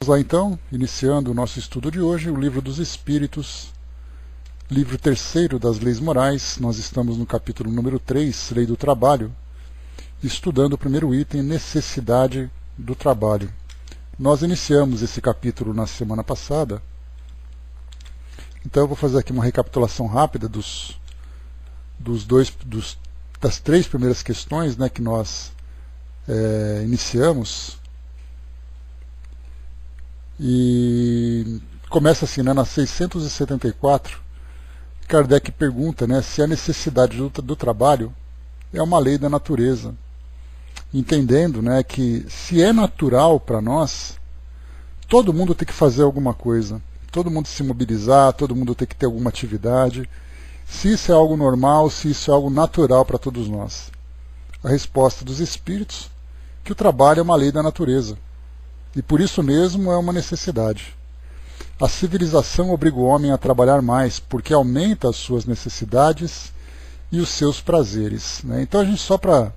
Vamos lá então, iniciando o nosso estudo de hoje, o Livro dos Espíritos, livro terceiro das Leis Morais. Nós estamos no capítulo número 3, Lei do Trabalho, estudando o primeiro item, necessidade do trabalho. Nós iniciamos esse capítulo na semana passada, então eu vou fazer aqui uma recapitulação rápida das três primeiras questões, né, que nós iniciamos. E começa assim, né, na 674, Kardec pergunta, né, se a necessidade do trabalho é uma lei da natureza, entendendo, né, que se é natural para nós, todo mundo tem que fazer alguma coisa, todo mundo se mobilizar, todo mundo tem que ter alguma atividade, se isso é algo normal, se isso é algo natural para todos nós. A resposta dos espíritos, que o trabalho é uma lei da natureza. E por isso mesmo é uma necessidade. A civilização obriga o homem a trabalhar mais, porque aumenta as suas necessidades e os seus prazeres, né? Então a gente, só para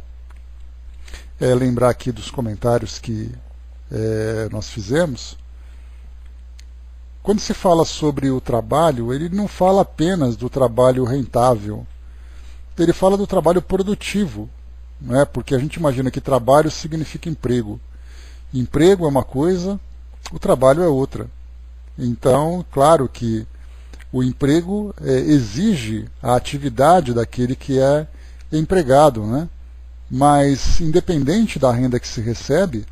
lembrar aqui dos comentários que nós fizemos, quando se fala sobre o trabalho, ele não fala apenas do trabalho rentável, ele fala do trabalho produtivo, né? Porque a gente imagina que trabalho significa emprego. Emprego é uma coisa, o trabalho é outra. Então, claro que o emprego exige a atividade daquele que é empregado, né? Mas, independente da renda que se recebe,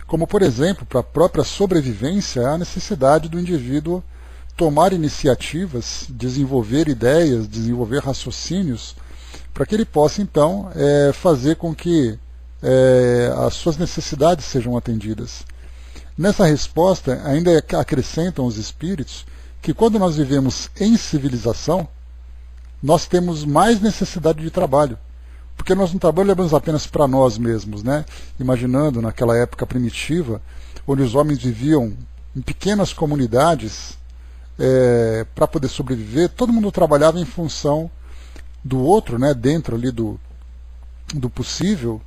como por exemplo, para a própria sobrevivência, há a necessidade do indivíduo tomar iniciativas, desenvolver ideias, desenvolver raciocínios, para que ele possa então fazer com que as suas necessidades sejam atendidas. Nessa resposta, ainda acrescentam os espíritos que quando nós vivemos em civilização, nós temos mais necessidade de trabalho, porque nós não trabalhamos apenas para nós mesmos, né? Imaginando naquela época primitiva, onde os homens viviam em pequenas comunidades para poder sobreviver, todo mundo trabalhava em função do outro, né? Dentro ali do possível.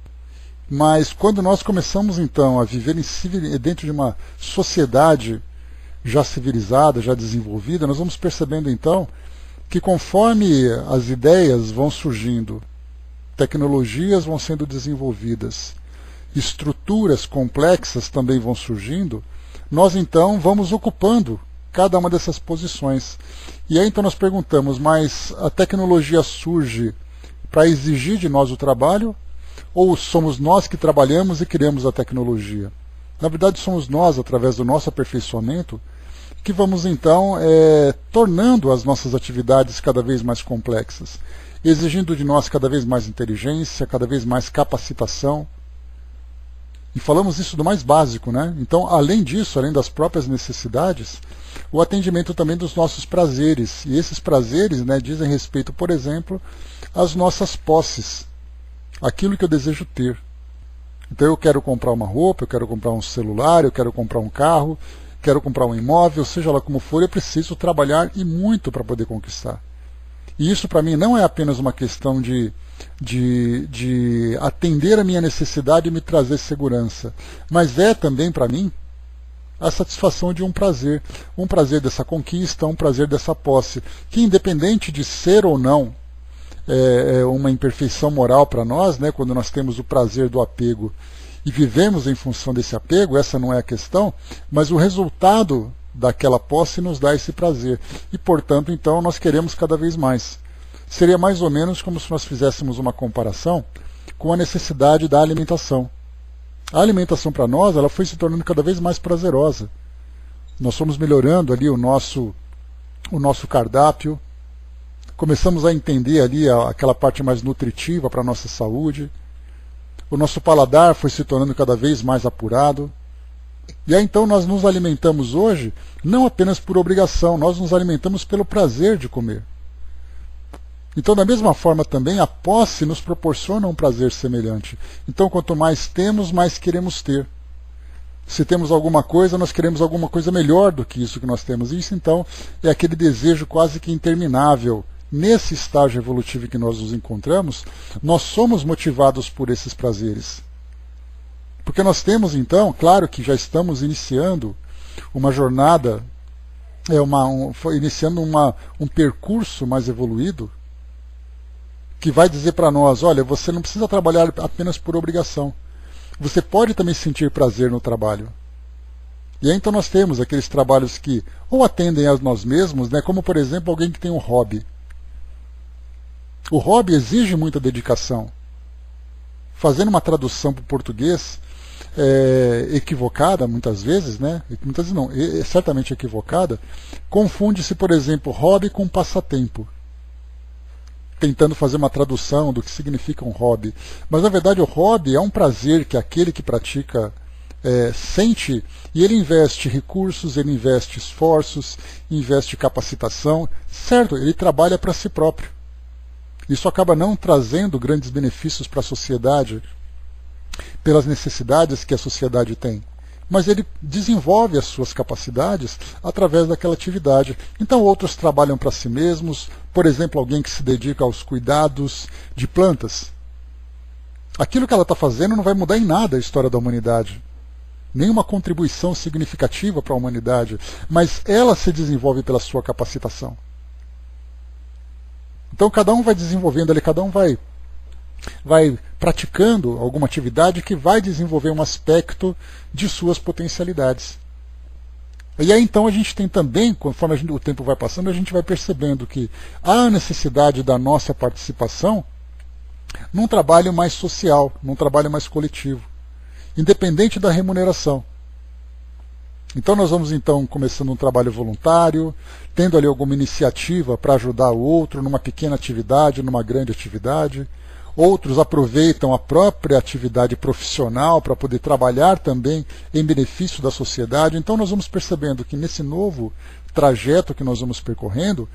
Mas quando nós começamos então a viver dentro de uma sociedade já civilizada, já desenvolvida, nós vamos percebendo então que conforme as ideias vão surgindo, tecnologias vão sendo desenvolvidas, estruturas complexas também vão surgindo, nós então vamos ocupando cada uma dessas posições. E aí então nós perguntamos, mas a tecnologia surge para exigir de nós o trabalho? Ou somos nós que trabalhamos e criamos a tecnologia? Na verdade, somos nós, através do nosso aperfeiçoamento, que vamos então tornando as nossas atividades cada vez mais complexas, exigindo de nós cada vez mais inteligência, cada vez mais capacitação. E falamos isso do mais básico, né? Então, além disso, além das próprias necessidades, o atendimento também dos nossos prazeres. E esses prazeres, né, dizem respeito, por exemplo, às nossas posses, aquilo que eu desejo ter. Então eu quero comprar uma roupa, eu quero comprar um celular, eu quero comprar um carro, quero comprar um imóvel, seja lá como for, eu preciso trabalhar e muito para poder conquistar. E isso para mim não é apenas uma questão de atender a minha necessidade e me trazer segurança, mas é também para mim a satisfação de um prazer dessa conquista, um prazer dessa posse, que independente de ser ou não uma imperfeição moral para nós, né, quando nós temos o prazer do apego e vivemos em função desse apego, essa não é a questão, mas o resultado daquela posse nos dá esse prazer. E, portanto, então, nós queremos cada vez mais. Seria mais ou menos como se nós fizéssemos uma comparação com a necessidade da alimentação. A alimentação para nós, ela foi se tornando cada vez mais prazerosa. Nós fomos melhorando ali o nosso cardápio, começamos a entender ali aquela parte mais nutritiva para a nossa saúde. O nosso paladar foi se tornando cada vez mais apurado. E aí então nós nos alimentamos hoje, não apenas por obrigação, nós nos alimentamos pelo prazer de comer. Então, da mesma forma também, a posse nos proporciona um prazer semelhante. Então, quanto mais temos, mais queremos ter. Se temos alguma coisa, nós queremos alguma coisa melhor do que isso que nós temos. E isso, então, é aquele desejo quase que interminável. Nesse estágio evolutivo que nós nos encontramos, nós somos motivados por esses prazeres. Porque nós temos, então, claro que já estamos iniciando uma jornada, foi iniciando um percurso mais evoluído, que vai dizer para nós, olha, você não precisa trabalhar apenas por obrigação. Você pode também sentir prazer no trabalho. E aí então nós temos aqueles trabalhos que ou atendem a nós mesmos, né, como por exemplo alguém que tem um hobby. O hobby exige muita dedicação. Fazendo uma tradução para o português equivocada, muitas vezes, né, muitas vezes não, certamente equivocada, confunde-se, por exemplo, hobby com passatempo. Tentando fazer uma tradução do que significa um hobby. Mas na verdade o hobby é um prazer que aquele que pratica sente, e ele investe recursos, ele investe esforços, investe capacitação, certo, ele trabalha para si próprio. Isso acaba não trazendo grandes benefícios para a sociedade, pelas necessidades que a sociedade tem. Mas ele desenvolve as suas capacidades através daquela atividade. Então outros trabalham para si mesmos, por exemplo, alguém que se dedica aos cuidados de plantas. Aquilo que ela está fazendo não vai mudar em nada a história da humanidade. Nenhuma contribuição significativa para a humanidade, mas ela se desenvolve pela sua capacitação. Então cada um vai desenvolvendo ali, cada um vai praticando alguma atividade que vai desenvolver um aspecto de suas potencialidades. E aí então a gente tem também, conforme o tempo vai passando, a gente vai percebendo que há necessidade da nossa participação num trabalho mais social, num trabalho mais coletivo, independente da remuneração. Então nós vamos então começando um trabalho voluntário, tendo ali alguma iniciativa para ajudar o outro numa pequena atividade, numa grande atividade. Outros aproveitam a própria atividade profissional para poder trabalhar também em benefício da sociedade. Então nós vamos percebendo que nesse novo trajeto que nós vamos percorrendo,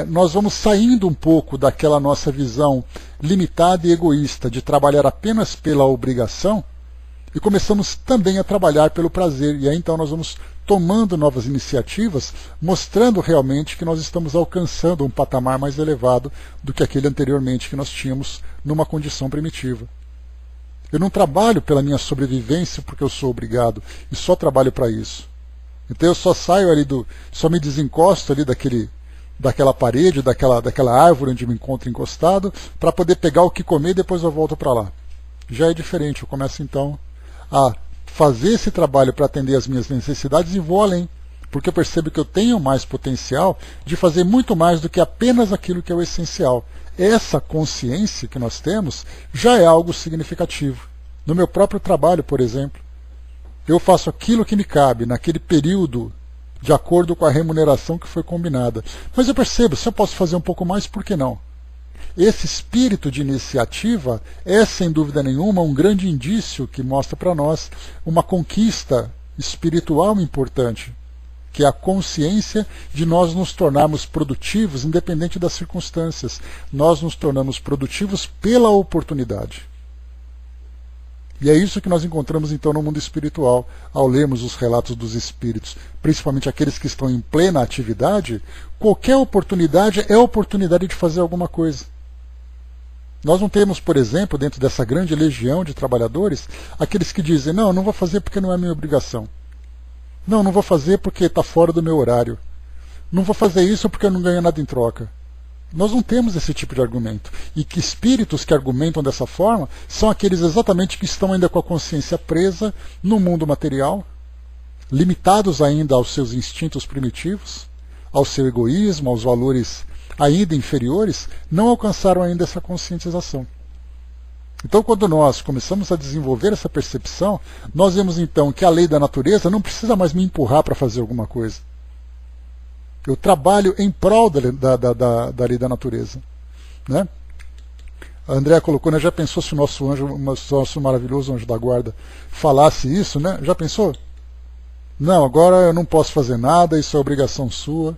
nós vamos saindo um pouco daquela nossa visão limitada e egoísta de trabalhar apenas pela obrigação, e começamos também a trabalhar pelo prazer. E aí então nós vamos tomando novas iniciativas, mostrando realmente que nós estamos alcançando um patamar mais elevado do que aquele anteriormente que nós tínhamos numa condição primitiva. Eu não trabalho pela minha sobrevivência porque eu sou obrigado, e só trabalho para isso. Então eu só saio ali só me desencosto ali daquela parede, daquela árvore onde me encontro encostado, para poder pegar o que comer e depois eu volto para lá. Já é diferente, eu começo então a fazer esse trabalho para atender às minhas necessidades e vou além, porque eu percebo que eu tenho mais potencial de fazer muito mais do que apenas aquilo que é o essencial. Essa consciência que nós temos já é algo significativo. No meu próprio trabalho, por exemplo, eu faço aquilo que me cabe naquele período de acordo com a remuneração que foi combinada. Mas eu percebo, se eu posso fazer um pouco mais, por que não? Esse espírito de iniciativa é, sem dúvida nenhuma, um grande indício que mostra para nós uma conquista espiritual importante, que é a consciência de nós nos tornarmos produtivos, independente das circunstâncias. Nós nos tornamos produtivos pela oportunidade. E é isso que nós encontramos então no mundo espiritual, ao lermos os relatos dos espíritos, principalmente aqueles que estão em plena atividade. Qualquer oportunidade é oportunidade de fazer alguma coisa. Nós não temos, por exemplo, dentro dessa grande legião de trabalhadores, aqueles que dizem, não, não vou fazer porque não é minha obrigação. Não, não vou fazer porque está fora do meu horário. Não vou fazer isso porque eu não ganho nada em troca. Nós não temos esse tipo de argumento. E que espíritos que argumentam dessa forma são aqueles exatamente que estão ainda com a consciência presa no mundo material, limitados ainda aos seus instintos primitivos, ao seu egoísmo, aos valores ainda inferiores, não alcançaram ainda essa conscientização. Então, quando nós começamos a desenvolver essa percepção, nós vemos então que a lei da natureza não precisa mais me empurrar para fazer alguma coisa. Eu trabalho em prol da lei da natureza. Né? A Andréa colocou, né, já pensou se o nosso maravilhoso anjo da guarda falasse isso? Né? Já pensou? Não, agora eu não posso fazer nada, isso é obrigação sua.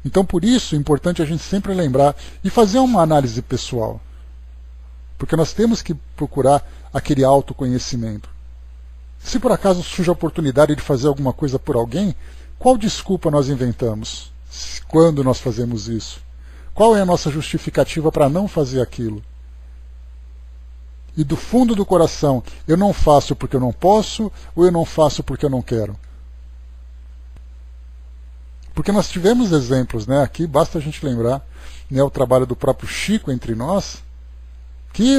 Então, por isso, é importante a gente sempre lembrar e fazer uma análise pessoal. Porque nós temos que procurar aquele autoconhecimento. Se por acaso surge a oportunidade de fazer alguma coisa por alguém, qual desculpa nós inventamos quando nós fazemos isso? Qual é a nossa justificativa para não fazer aquilo? e do fundo do coração eu não faço porque eu não posso, ou eu não faço porque eu não quero? Porque nós tivemos exemplos, né? Aqui basta a gente lembrar, né, o trabalho do próprio Chico entre nós, que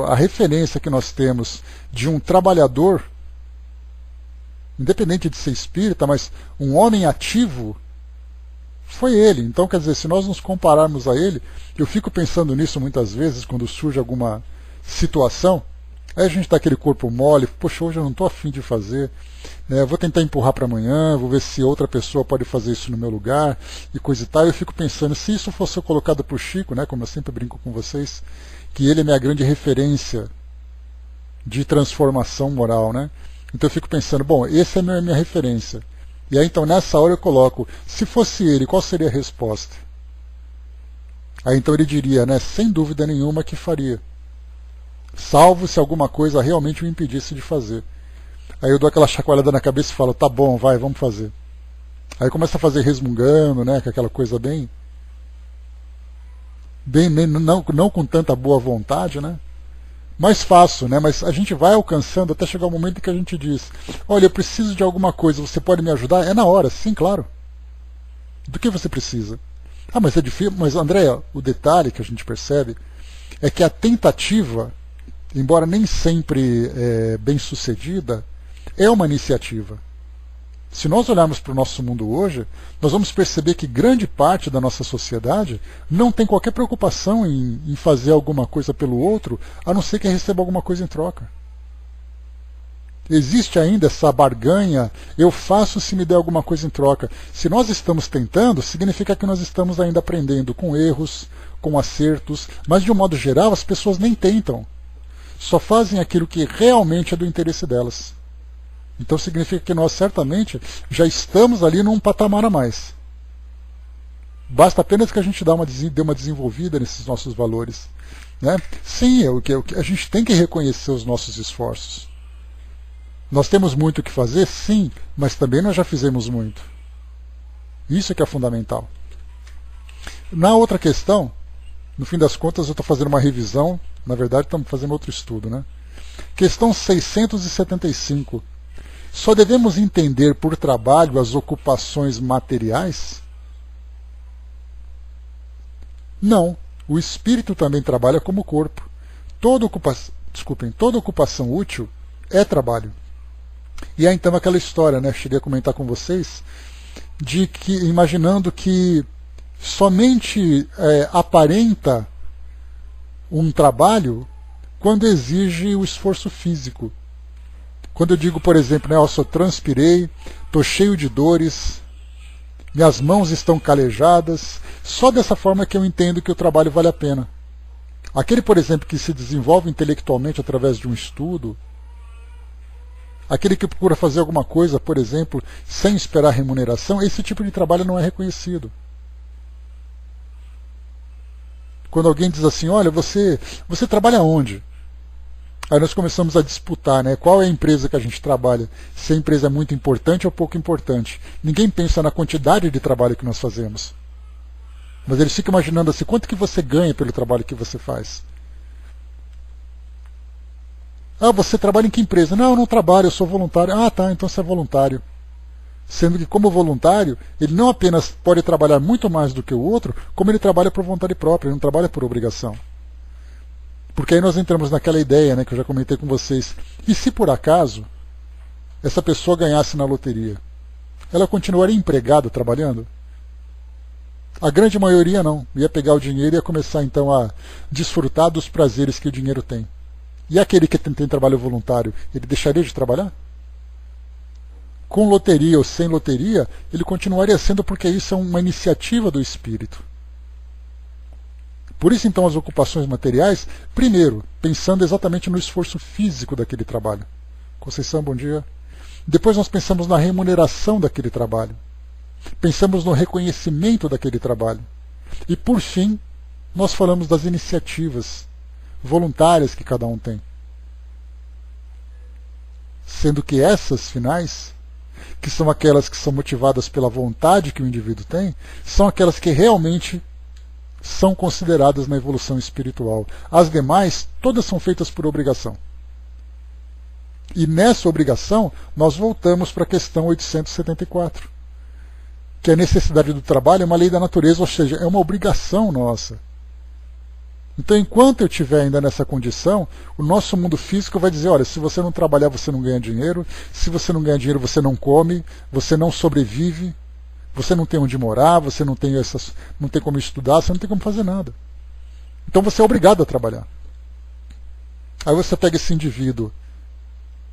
a referência que nós temos de um trabalhador, independente de ser espírita, mas um homem ativo, foi ele. Então, quer dizer, se nós nos compararmos a ele, eu fico pensando nisso muitas vezes, quando surge alguma situação, aí a gente dá aquele corpo mole, poxa, hoje eu não estou afim de fazer, né, vou tentar empurrar para amanhã, vou ver se outra pessoa pode fazer isso no meu lugar, e coisa e tal. Eu fico pensando, se isso fosse colocado por Chico, né, como eu sempre brinco com vocês, que ele é minha grande referência de transformação moral, né? Então eu fico pensando, bom, essa é a minha referência. E aí então nessa hora eu coloco, se fosse ele, qual seria a resposta? Aí então ele diria, né, sem dúvida nenhuma que faria. Salvo se alguma coisa realmente o impedisse de fazer. Aí eu dou aquela chacoalhada na cabeça e falo, tá bom, vai, vamos fazer. Aí começa a fazer resmungando, né, com aquela coisa bem não com tanta boa vontade, né? Mais fácil, né? Mas a gente vai alcançando até chegar o momento em que a gente diz, olha, eu preciso de alguma coisa, você pode me ajudar? É na hora, sim, claro. Do que você precisa? Ah, mas é difícil. Mas, André, o detalhe que a gente percebe é que a tentativa, embora nem sempre bem sucedida, é uma iniciativa. Se nós olharmos para o nosso mundo hoje, nós vamos perceber que grande parte da nossa sociedade não tem qualquer preocupação em fazer alguma coisa pelo outro, a não ser que receba alguma coisa em troca. Existe ainda essa barganha, eu faço se me der alguma coisa em troca. Se nós estamos tentando, significa que nós estamos ainda aprendendo com erros, com acertos, mas de um modo geral as pessoas nem tentam. Só fazem aquilo que realmente é do interesse delas. Então significa que nós certamente já estamos ali num patamar a mais. Basta apenas que a gente dê uma desenvolvida nesses nossos valores, né? Sim, a gente tem que reconhecer os nossos esforços. Nós temos muito o que fazer? Sim, mas também nós já fizemos muito. Isso é que é fundamental. Na outra questão, no fim das contas eu estou fazendo uma revisão, na verdade estamos fazendo outro estudo, né? Questão 675. Só devemos entender por trabalho as ocupações materiais? Não. O espírito também trabalha como corpo. Toda ocupação útil é trabalho. E é então aquela história, né? Cheguei a comentar com vocês, de que imaginando que somente aparenta um trabalho quando exige o esforço físico. Quando eu digo, por exemplo, né, eu só transpirei, estou cheio de dores, minhas mãos estão calejadas, só dessa forma que eu entendo que o trabalho vale a pena. Aquele, por exemplo, que se desenvolve intelectualmente através de um estudo, aquele que procura fazer alguma coisa, por exemplo, sem esperar remuneração, esse tipo de trabalho não é reconhecido. Quando alguém diz assim, olha, você trabalha onde? Aí nós começamos a disputar, né? Qual é a empresa que a gente trabalha, se a empresa é muito importante ou pouco importante. Ninguém pensa na quantidade de trabalho que nós fazemos. Mas eles ficam imaginando assim, quanto que você ganha pelo trabalho que você faz? Ah, você trabalha em que empresa? Não, eu não trabalho, eu sou voluntário. Ah, tá, então você é voluntário. Sendo que como voluntário, ele não apenas pode trabalhar muito mais do que o outro, como ele trabalha por vontade própria, ele não trabalha por obrigação. Porque aí nós entramos naquela ideia, né, que eu já comentei com vocês. E se por acaso essa pessoa ganhasse na loteria? Ela continuaria empregada trabalhando? A grande maioria não. Ia pegar o dinheiro e ia começar então a desfrutar dos prazeres que o dinheiro tem. E aquele que tem trabalho voluntário, ele deixaria de trabalhar? Com loteria ou sem loteria, ele continuaria sendo, porque isso é uma iniciativa do espírito. Por isso, então, as ocupações materiais, primeiro, pensando exatamente no esforço físico daquele trabalho. Conceição, bom dia. Depois nós pensamos na remuneração daquele trabalho. Pensamos no reconhecimento daquele trabalho. E, por fim, nós falamos das iniciativas voluntárias que cada um tem. Sendo que essas finais, que são aquelas que são motivadas pela vontade que o indivíduo tem, são aquelas que realmente são consideradas na evolução espiritual. As demais, todas são feitas por obrigação. E nessa obrigação, nós voltamos para a questão 874, que a necessidade do trabalho é uma lei da natureza, ou seja, é uma obrigação nossa. Então, enquanto eu estiver ainda nessa condição, o nosso mundo físico vai dizer, olha, se você não trabalhar, você não ganha dinheiro, se você não ganha dinheiro, você não come, você não sobrevive, você não tem onde morar, você não tem como estudar, você não tem como fazer nada. Então você é obrigado a trabalhar. Aí você pega esse indivíduo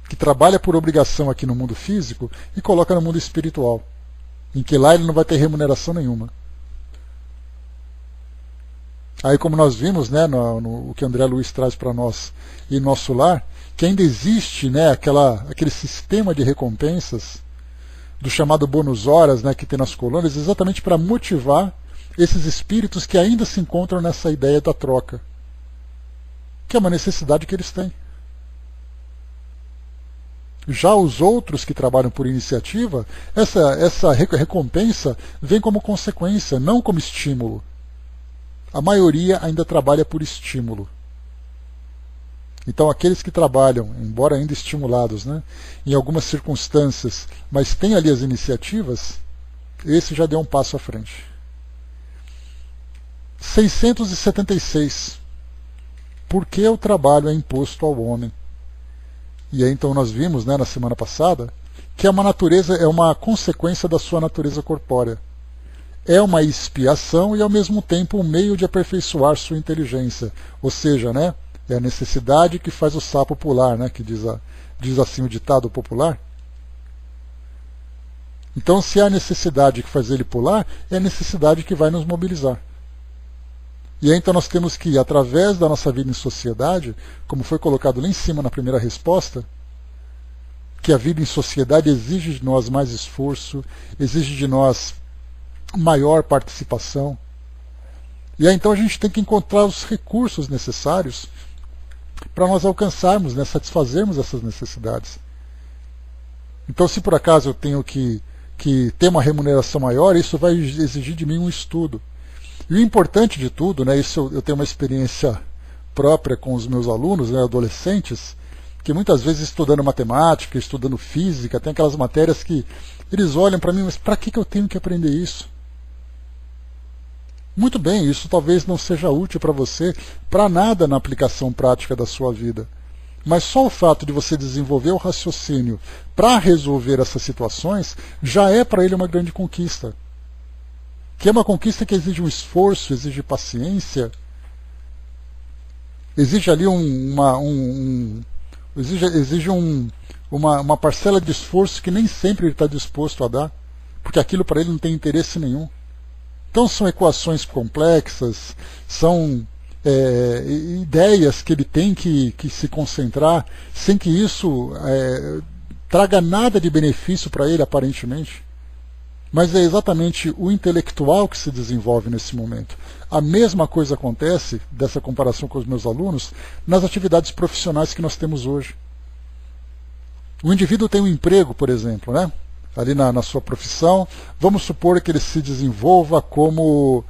que trabalha por obrigação aqui no mundo físico e coloca no mundo espiritual, em que lá ele não vai ter remuneração nenhuma. Aí, como nós vimos, né, no que André Luiz traz para nós em Nosso Lar, que ainda existe, né, aquele sistema de recompensas do chamado bônus horas, né, que tem nas colônias, exatamente para motivar esses espíritos que ainda se encontram nessa ideia da troca, que é uma necessidade que eles têm. Já os outros que trabalham por iniciativa, essa recompensa vem como consequência, não como estímulo. A maioria ainda trabalha por estímulo. Então aqueles que trabalham, embora ainda estimulados, né, em algumas circunstâncias, mas têm ali as iniciativas, esse já deu um passo à frente. 676. Por que o trabalho é imposto ao homem? E aí então nós vimos, né, na semana passada, que é uma consequência da sua natureza corpórea. É uma expiação e ao mesmo tempo um meio de aperfeiçoar sua inteligência. Ou seja, né, é a necessidade que faz o sapo pular, né, que diz assim o ditado popular. Então, se há necessidade que faz ele pular, é a necessidade que vai nos mobilizar. E aí então nós temos que, através da nossa vida em sociedade, como foi colocado lá em cima na primeira resposta, que a vida em sociedade exige de nós mais esforço, exige de nós maior participação. E aí então a gente tem que encontrar os recursos necessários para nós alcançarmos, né, satisfazermos essas necessidades. Então, se por acaso eu tenho que ter uma remuneração maior, isso vai exigir de mim um estudo. E o importante de tudo, né, isso eu tenho uma experiência própria com os meus alunos, né, adolescentes, que muitas vezes estudando matemática, estudando física, tem aquelas matérias que eles olham para mim, mas para que eu tenho que aprender isso? Muito bem, isso talvez não seja útil para você, para nada na aplicação prática da sua vida. Mas só o fato de você desenvolver o raciocínio para resolver essas situações já é para ele uma grande conquista. Que é uma conquista que exige um esforço, exige paciência, exige ali exige uma parcela de esforço que nem sempre ele está disposto a dar, porque aquilo para ele não tem interesse nenhum. Então são equações complexas, são ideias que ele tem que se concentrar, sem que isso traga nada de benefício para ele, aparentemente. Mas é exatamente o intelectual que se desenvolve nesse momento. A mesma coisa acontece, dessa comparação com os meus alunos, nas atividades profissionais que nós temos hoje. O indivíduo tem um emprego, por exemplo, né? Ali na sua profissão, vamos supor que ele se desenvolva como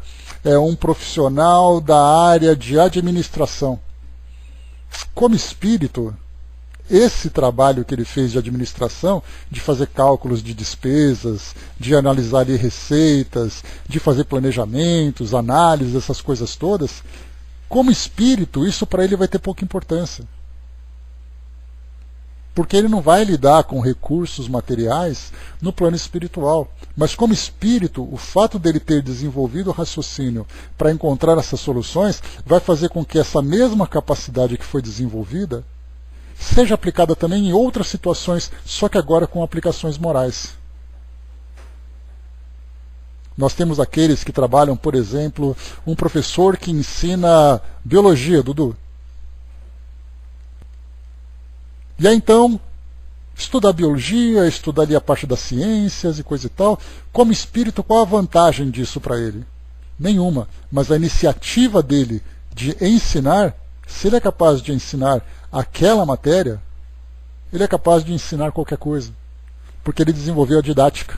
um profissional da área de administração. Como espírito, esse trabalho que ele fez de administração, de fazer cálculos de despesas, de analisar ali receitas, de fazer planejamentos, análises, essas coisas todas, como espírito, isso para ele vai ter pouca importância. Porque ele não vai lidar com recursos materiais no plano espiritual. Mas como espírito, o fato dele ter desenvolvido o raciocínio para encontrar essas soluções vai fazer com que essa mesma capacidade que foi desenvolvida seja aplicada também em outras situações, só que agora com aplicações morais. Nós temos aqueles que trabalham, por exemplo, um professor que ensina biologia, Dudu. E aí então, estudar biologia, estudar ali a parte das ciências e coisa e tal, como espírito, qual a vantagem disso para ele? Nenhuma, mas a iniciativa dele de ensinar, se ele é capaz de ensinar aquela matéria, ele é capaz de ensinar qualquer coisa, porque ele desenvolveu a didática,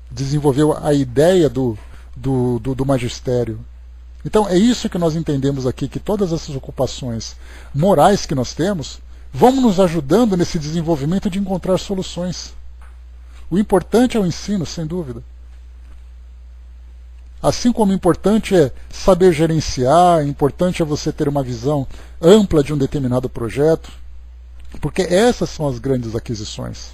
desenvolveu a ideia do do magistério. Então é isso que nós entendemos aqui, que todas essas ocupações morais que nós temos vão nos ajudando nesse desenvolvimento de encontrar soluções. O importante é o ensino, sem dúvida. Assim como importante é saber gerenciar, importante é você ter uma visão ampla de um determinado projeto, porque essas são as grandes aquisições.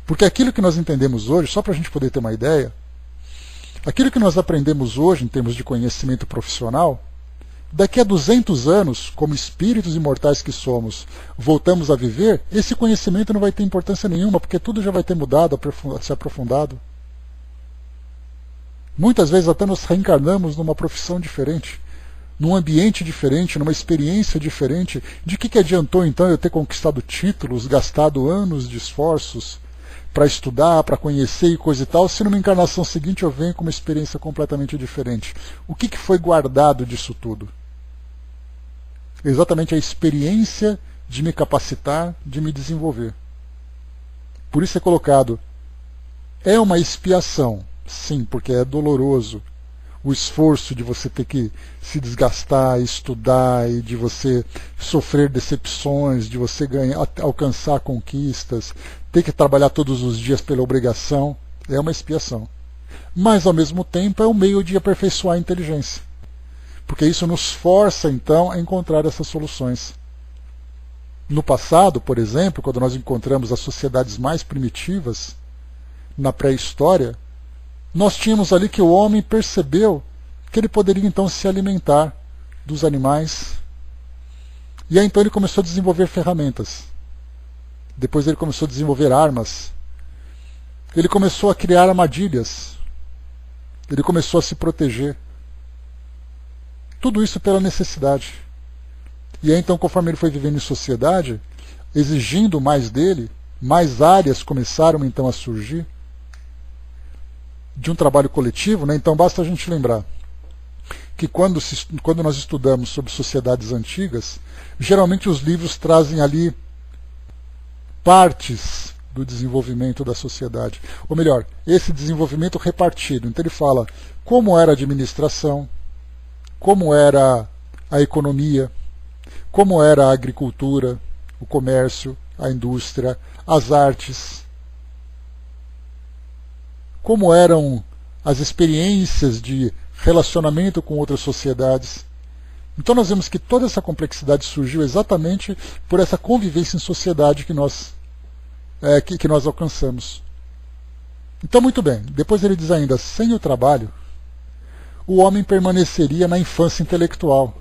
Porque aquilo que nós entendemos hoje, só para a gente poder ter uma ideia, aquilo que nós aprendemos hoje em termos de conhecimento profissional, daqui a 200 anos, como espíritos imortais que somos, voltamos a viver, esse conhecimento não vai ter importância nenhuma, porque tudo já vai ter mudado, se aprofundado. Muitas vezes até nos reencarnamos numa profissão diferente, num ambiente diferente, numa experiência diferente. De que adiantou então eu ter conquistado títulos, gastado anos de esforços para estudar, para conhecer e coisa e tal, se numa encarnação seguinte eu venho com uma experiência completamente diferente? O que foi guardado disso tudo? Exatamente a experiência de me capacitar, de me desenvolver. Por isso é colocado, é uma expiação, sim, porque é doloroso o esforço de você ter que se desgastar, estudar, e de você sofrer decepções, de você alcançar conquistas, ter que trabalhar todos os dias pela obrigação, é uma expiação. Mas, ao mesmo tempo, é um meio de aperfeiçoar a inteligência. Porque isso nos força, então, a encontrar essas soluções. No passado, por exemplo, quando nós encontramos as sociedades mais primitivas, na pré-história, nós tínhamos ali que o homem percebeu que ele poderia então se alimentar dos animais. E aí então ele começou a desenvolver ferramentas. Depois ele começou a desenvolver armas. Ele começou a criar armadilhas. Ele começou a se proteger. Tudo isso pela necessidade. E aí então, conforme ele foi vivendo em sociedade, exigindo mais dele, mais áreas começaram então a surgir de um trabalho coletivo, né? Então basta a gente lembrar que quando nós estudamos sobre sociedades antigas, geralmente os livros trazem ali partes do desenvolvimento da sociedade. Ou melhor, esse desenvolvimento repartido. Então ele fala como era a administração, como era a economia, como era a agricultura, o comércio, a indústria, as artes, como eram as experiências de relacionamento com outras sociedades. Então nós vemos que toda essa complexidade surgiu exatamente por essa convivência em sociedade que nós alcançamos. Então, muito bem, depois ele diz ainda, sem o trabalho, o homem permaneceria na infância intelectual.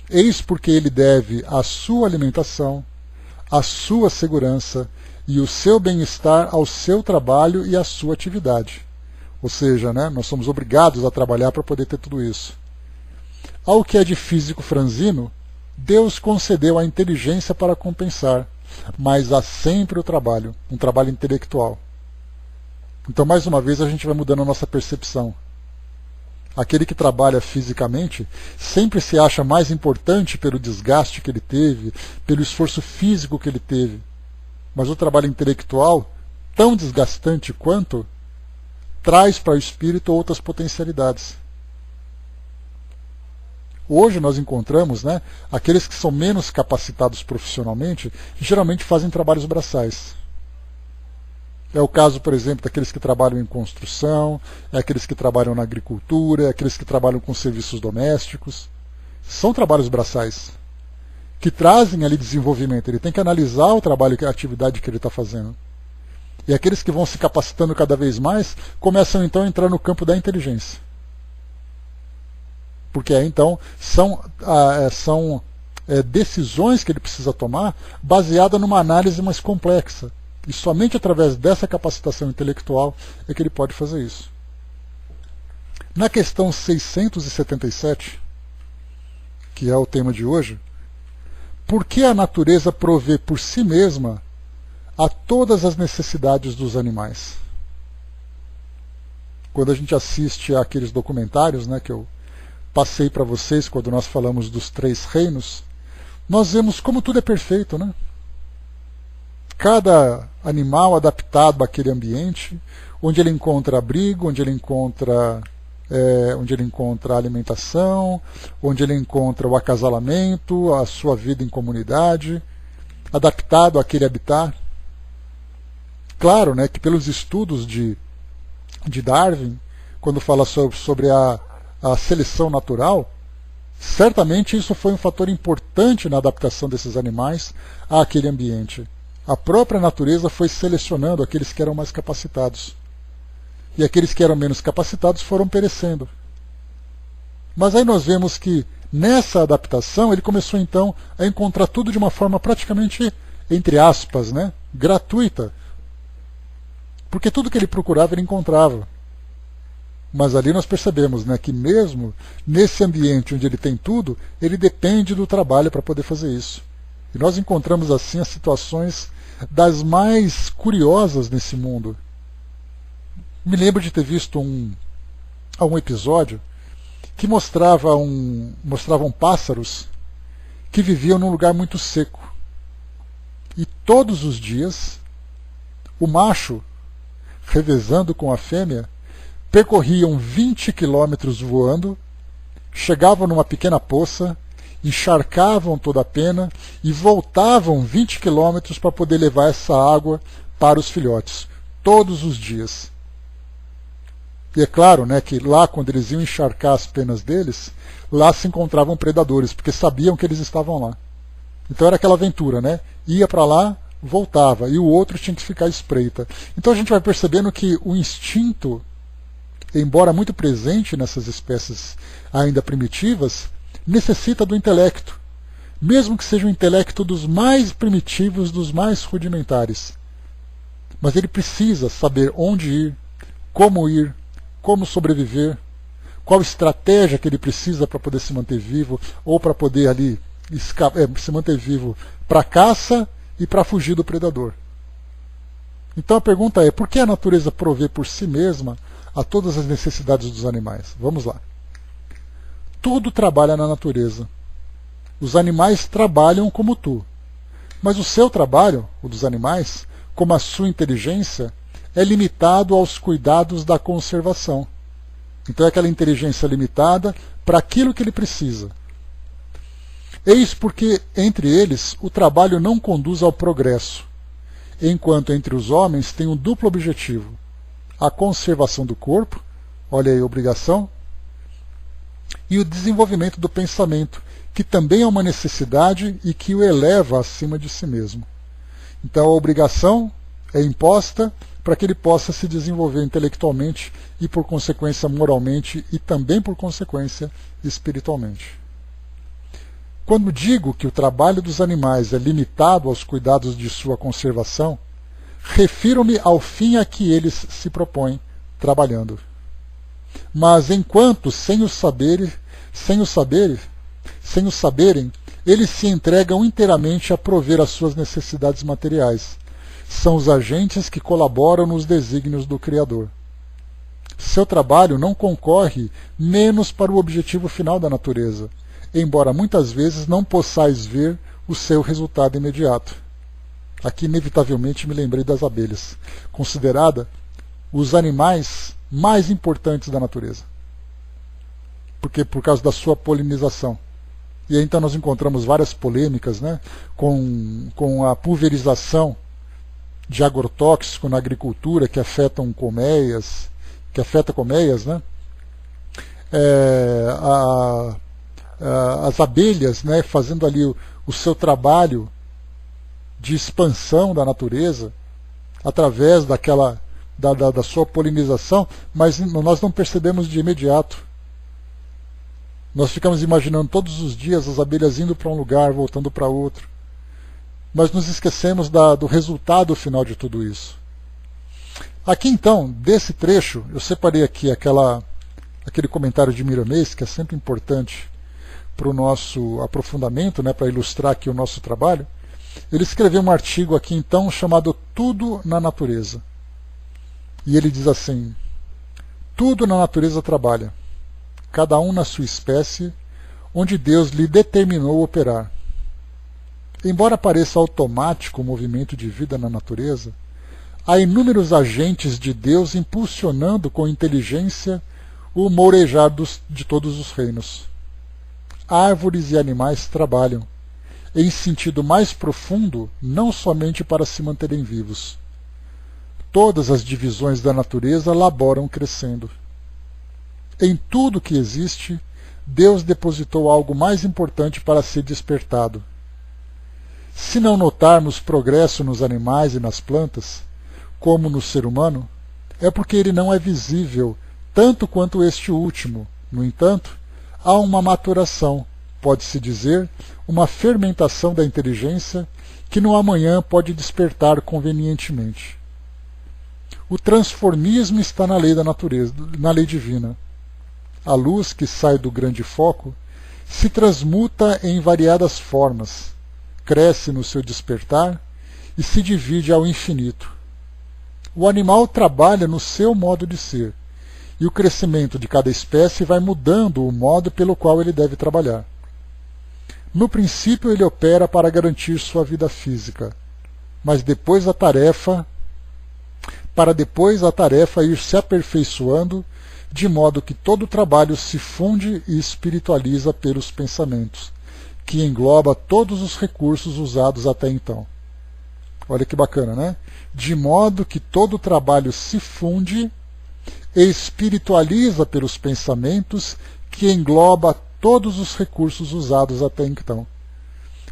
Eis porque ele deve a sua alimentação, a sua segurança e o seu bem-estar ao seu trabalho e à sua atividade. Ou seja, né, nós somos obrigados a trabalhar para poder ter tudo isso. Ao que é de físico franzino, Deus concedeu a inteligência para compensar, mas há sempre o trabalho, um trabalho intelectual. Então, mais uma vez, a gente vai mudando a nossa percepção. Aquele que trabalha fisicamente sempre se acha mais importante pelo desgaste que ele teve, pelo esforço físico que ele teve. Mas o trabalho intelectual, tão desgastante quanto, traz para o espírito outras potencialidades. Hoje nós encontramos, né, aqueles que são menos capacitados profissionalmente, geralmente fazem trabalhos braçais. É o caso, por exemplo, daqueles que trabalham em construção, é aqueles que trabalham na agricultura, é aqueles que trabalham com serviços domésticos. São trabalhos braçais, que trazem ali desenvolvimento. Ele tem que analisar o trabalho, a atividade que ele está fazendo. E aqueles que vão se capacitando cada vez mais, começam então a entrar no campo da inteligência. Porque aí então são decisões que ele precisa tomar baseada numa análise mais complexa. E somente através dessa capacitação intelectual é que ele pode fazer isso. Na questão 677, que é o tema de hoje, por que a natureza provê por si mesma a todas as necessidades dos animais? Quando a gente assiste àqueles documentários, né, que eu passei para vocês quando nós falamos dos 3 reinos, nós vemos como tudo é perfeito, né? Cada animal adaptado àquele ambiente, onde ele encontra abrigo, onde ele encontra alimentação, onde ele encontra o acasalamento, a sua vida em comunidade, adaptado àquele habitat. Claro, né, que pelos estudos de Darwin, quando fala sobre a seleção natural, certamente isso foi um fator importante na adaptação desses animais àquele ambiente. A própria natureza foi selecionando aqueles que eram mais capacitados. E aqueles que eram menos capacitados foram perecendo. Mas aí nós vemos que nessa adaptação ele começou então a encontrar tudo de uma forma praticamente, entre aspas, né, gratuita. Porque tudo que ele procurava ele encontrava. Mas ali nós percebemos, né, que mesmo nesse ambiente onde ele tem tudo, ele depende do trabalho para poder fazer isso. E nós encontramos assim as situações das mais curiosas nesse mundo. Me lembro de ter visto um episódio que mostravam pássaros que viviam num lugar muito seco. E todos os dias, o macho, revezando com a fêmea, percorriam 20 quilômetros voando, chegavam numa pequena poça, encharcavam toda a pena e voltavam 20 quilômetros para poder levar essa água para os filhotes, todos os dias. E é claro, né, que lá, quando eles iam encharcar as penas deles, lá se encontravam predadores, porque sabiam que eles estavam lá. Então era aquela aventura, né? Ia para lá, voltava, e o outro tinha que ficar à espreita. Então a gente vai percebendo que o instinto, embora muito presente nessas espécies ainda primitivas, necessita do intelecto, mesmo que seja o intelecto dos mais primitivos, dos mais rudimentares. Mas ele precisa saber onde ir, como sobreviver, qual estratégia que ele precisa para poder se manter vivo, ou para poder ali se manter vivo para caça e para fugir do predador. Então a pergunta é, por que a natureza provê por si mesma a todas as necessidades dos animais? Vamos lá. Tudo trabalha na natureza. Os animais trabalham como tu. Mas o seu trabalho, o dos animais, como a sua inteligência, é limitado aos cuidados da conservação. Então é aquela inteligência limitada para aquilo que ele precisa. Eis porque, entre eles, o trabalho não conduz ao progresso, enquanto entre os homens tem um duplo objetivo: a conservação do corpo, olha aí a obrigação, e o desenvolvimento do pensamento, que também é uma necessidade e que o eleva acima de si mesmo. Então a obrigação é imposta para que ele possa se desenvolver intelectualmente e, por consequência, moralmente e também, por consequência, espiritualmente. Quando digo que o trabalho dos animais é limitado aos cuidados de sua conservação, refiro-me ao fim a que eles se propõem trabalhando. Mas enquanto, sem o saberem, eles se entregam inteiramente a prover as suas necessidades materiais, são os agentes que colaboram nos desígnios do Criador. Seu trabalho não concorre menos para o objetivo final da natureza, embora muitas vezes não possais ver o seu resultado imediato. Aqui, inevitavelmente, me lembrei das abelhas, considerada os animais mais importantes da natureza, porque por causa da sua polinização. E aí, então nós encontramos várias polêmicas, né, com a pulverização de agrotóxico na agricultura que afeta colmeias, né? As abelhas, né, fazendo ali o seu trabalho de expansão da natureza através da sua polinização, mas nós não percebemos de imediato. Nós ficamos imaginando todos os dias as abelhas indo para um lugar, voltando para outro. Mas nos esquecemos do resultado final de tudo isso. Aqui então, desse trecho, eu separei aqui aquele comentário de Miramês, que é sempre importante para o nosso aprofundamento, né, para ilustrar aqui o nosso trabalho. Ele escreveu um artigo aqui então chamado Tudo na Natureza. E ele diz assim: tudo na natureza trabalha, cada um na sua espécie, onde Deus lhe determinou operar. Embora pareça automático o movimento de vida na natureza, há inúmeros agentes de Deus impulsionando com inteligência o mourejar de todos os reinos. Árvores e animais trabalham, em sentido mais profundo, não somente para se manterem vivos. Todas as divisões da natureza laboram crescendo. Em tudo que existe, Deus depositou algo mais importante para ser despertado. Se não notarmos progresso nos animais e nas plantas, como no ser humano, é porque ele não é visível tanto quanto este último. No entanto, há uma maturação, pode-se dizer, uma fermentação da inteligência que no amanhã pode despertar convenientemente. O transformismo está na lei da natureza, na lei divina. A luz que sai do grande foco se transmuta em variadas formas, cresce no seu despertar e se divide ao infinito. O animal trabalha no seu modo de ser, e o crescimento de cada espécie vai mudando o modo pelo qual ele deve trabalhar. No princípio ele opera para garantir sua vida física, mas depois a tarefa ir se aperfeiçoando, de modo que todo o trabalho se funde e espiritualiza pelos pensamentos, que engloba todos os recursos usados até então. Olha que bacana, né? De modo que todo o trabalho se funde e espiritualiza pelos pensamentos, que engloba todos os recursos usados até então.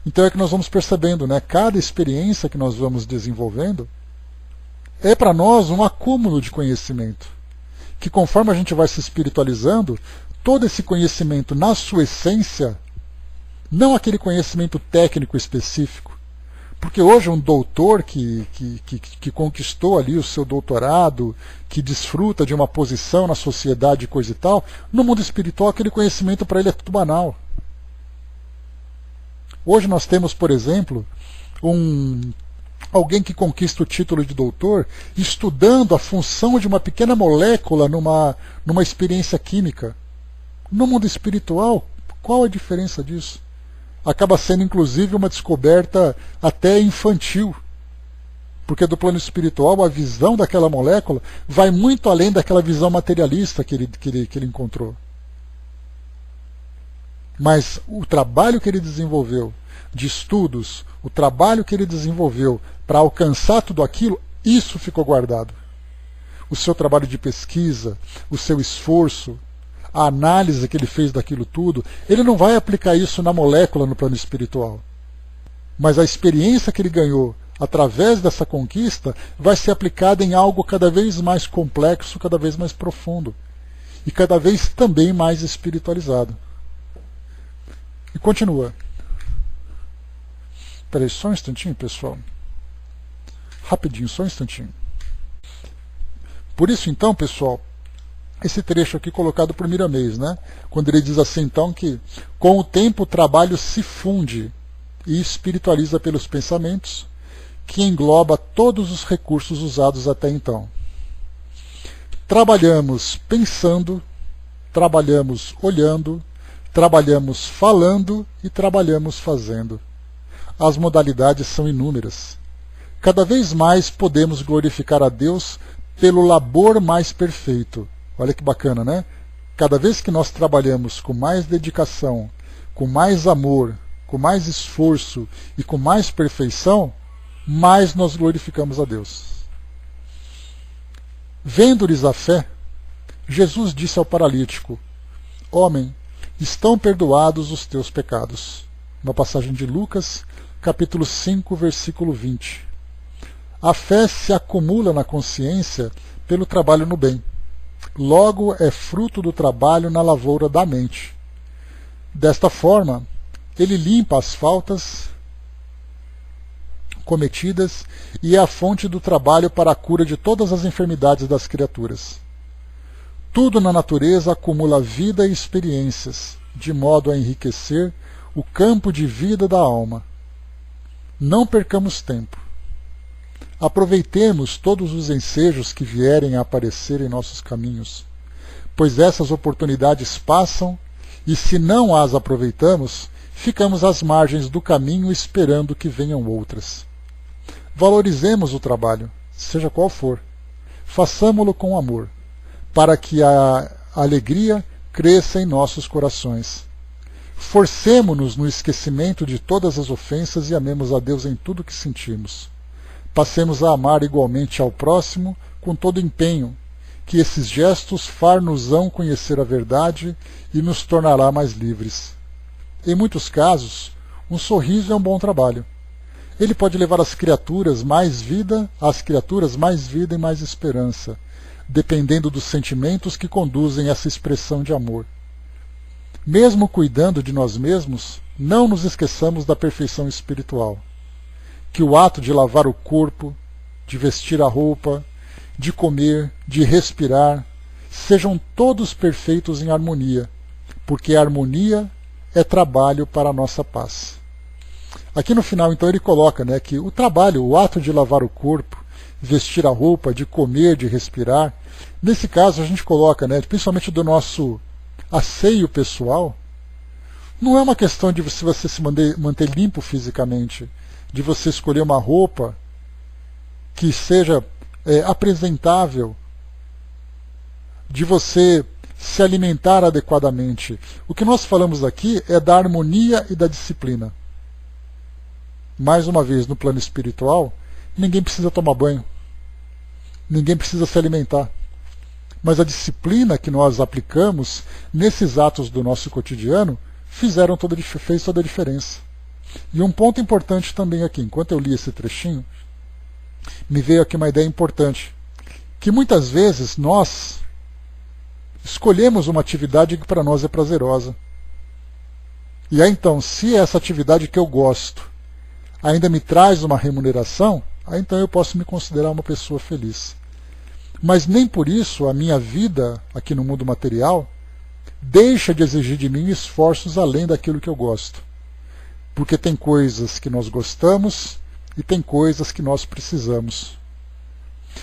Então é que nós vamos percebendo, né? Cada experiência que nós vamos desenvolvendo é para nós um acúmulo de conhecimento, que conforme a gente vai se espiritualizando, todo esse conhecimento na sua essência, não aquele conhecimento técnico específico, porque hoje um doutor que conquistou ali o seu doutorado, que desfruta de uma posição na sociedade e coisa e tal, no mundo espiritual aquele conhecimento para ele é tudo banal. Hoje nós temos, por exemplo, alguém que conquista o título de doutor estudando a função de uma pequena molécula numa experiência química. No mundo espiritual, qual a diferença disso? Acaba sendo inclusive uma descoberta até infantil, porque do plano espiritual a visão daquela molécula vai muito além daquela visão materialista que ele encontrou. Mas o trabalho que ele desenvolveu de estudos, o trabalho que ele desenvolveu para alcançar tudo aquilo, isso ficou guardado. O seu trabalho de pesquisa, o seu esforço, a análise que ele fez daquilo tudo, ele não vai aplicar isso na molécula no plano espiritual. Mas a experiência que ele ganhou através dessa conquista vai ser aplicada em algo cada vez mais complexo, cada vez mais profundo e cada vez também mais espiritualizado. E continua. Espera aí, só um instantinho, pessoal. Rapidinho, só um instantinho. Por isso, então, pessoal, esse trecho aqui colocado por Miramês, né? Quando ele diz assim, então, que com o tempo o trabalho se funde e espiritualiza pelos pensamentos, que engloba todos os recursos usados até então. Trabalhamos pensando, trabalhamos olhando, trabalhamos falando e trabalhamos fazendo. As modalidades são inúmeras. Cada vez mais podemos glorificar a Deus pelo labor mais perfeito. Olha que bacana, né? Cada vez que nós trabalhamos com mais dedicação, com mais amor, com mais esforço e com mais perfeição, mais nós glorificamos a Deus. Vendo-lhes a fé, Jesus disse ao paralítico: Homem, estão perdoados os teus pecados. Uma passagem de Lucas, capítulo 5, versículo 20. A fé se acumula na consciência pelo trabalho no bem. Logo é fruto do trabalho na lavoura da mente. Desta forma, ele limpa as faltas cometidas e é a fonte do trabalho para a cura de todas as enfermidades das criaturas. Tudo na natureza acumula vida e experiências, de modo a enriquecer o campo de vida da alma. Não percamos tempo. Aproveitemos todos os ensejos que vierem a aparecer em nossos caminhos, pois essas oportunidades passam e, se não as aproveitamos, ficamos às margens do caminho esperando que venham outras. Valorizemos o trabalho, seja qual for. Façamo-lo com amor, para que a alegria cresça em nossos corações. Forcemo-nos no esquecimento de todas as ofensas e amemos a Deus em tudo que sentimos. Passemos a amar igualmente ao próximo com todo empenho, que esses gestos far-nos-ão conhecer a verdade e nos tornará mais livres. Em muitos casos, um sorriso é um bom trabalho. Ele pode levar às criaturas mais vida e mais esperança, dependendo dos sentimentos que conduzem essa expressão de amor. Mesmo cuidando de nós mesmos, não nos esqueçamos da perfeição espiritual. Que o ato de lavar o corpo, de vestir a roupa, de comer, de respirar, sejam todos perfeitos em harmonia, porque a harmonia é trabalho para a nossa paz. Aqui no final, então, ele coloca, né, que o trabalho, o ato de lavar o corpo, vestir a roupa, de comer, de respirar, nesse caso a gente coloca, né, principalmente do nosso asseio pessoal, não é uma questão de se você se manter limpo fisicamente, de você escolher uma roupa que seja apresentável, de você se alimentar adequadamente. O que nós falamos aqui é da harmonia e da disciplina. Mais uma vez, no plano espiritual, ninguém precisa tomar banho, ninguém precisa se alimentar. Mas a disciplina que nós aplicamos nesses atos do nosso cotidiano fez toda a diferença. E um ponto importante também aqui, enquanto eu li esse trechinho, me veio aqui uma ideia importante, que muitas vezes nós escolhemos uma atividade que para nós é prazerosa. E aí então, se essa atividade que eu gosto ainda me traz uma remuneração, aí então eu posso me considerar uma pessoa feliz. Mas nem por isso a minha vida aqui no mundo material deixa de exigir de mim esforços além daquilo que eu gosto. Porque tem coisas que nós gostamos e tem coisas que nós precisamos.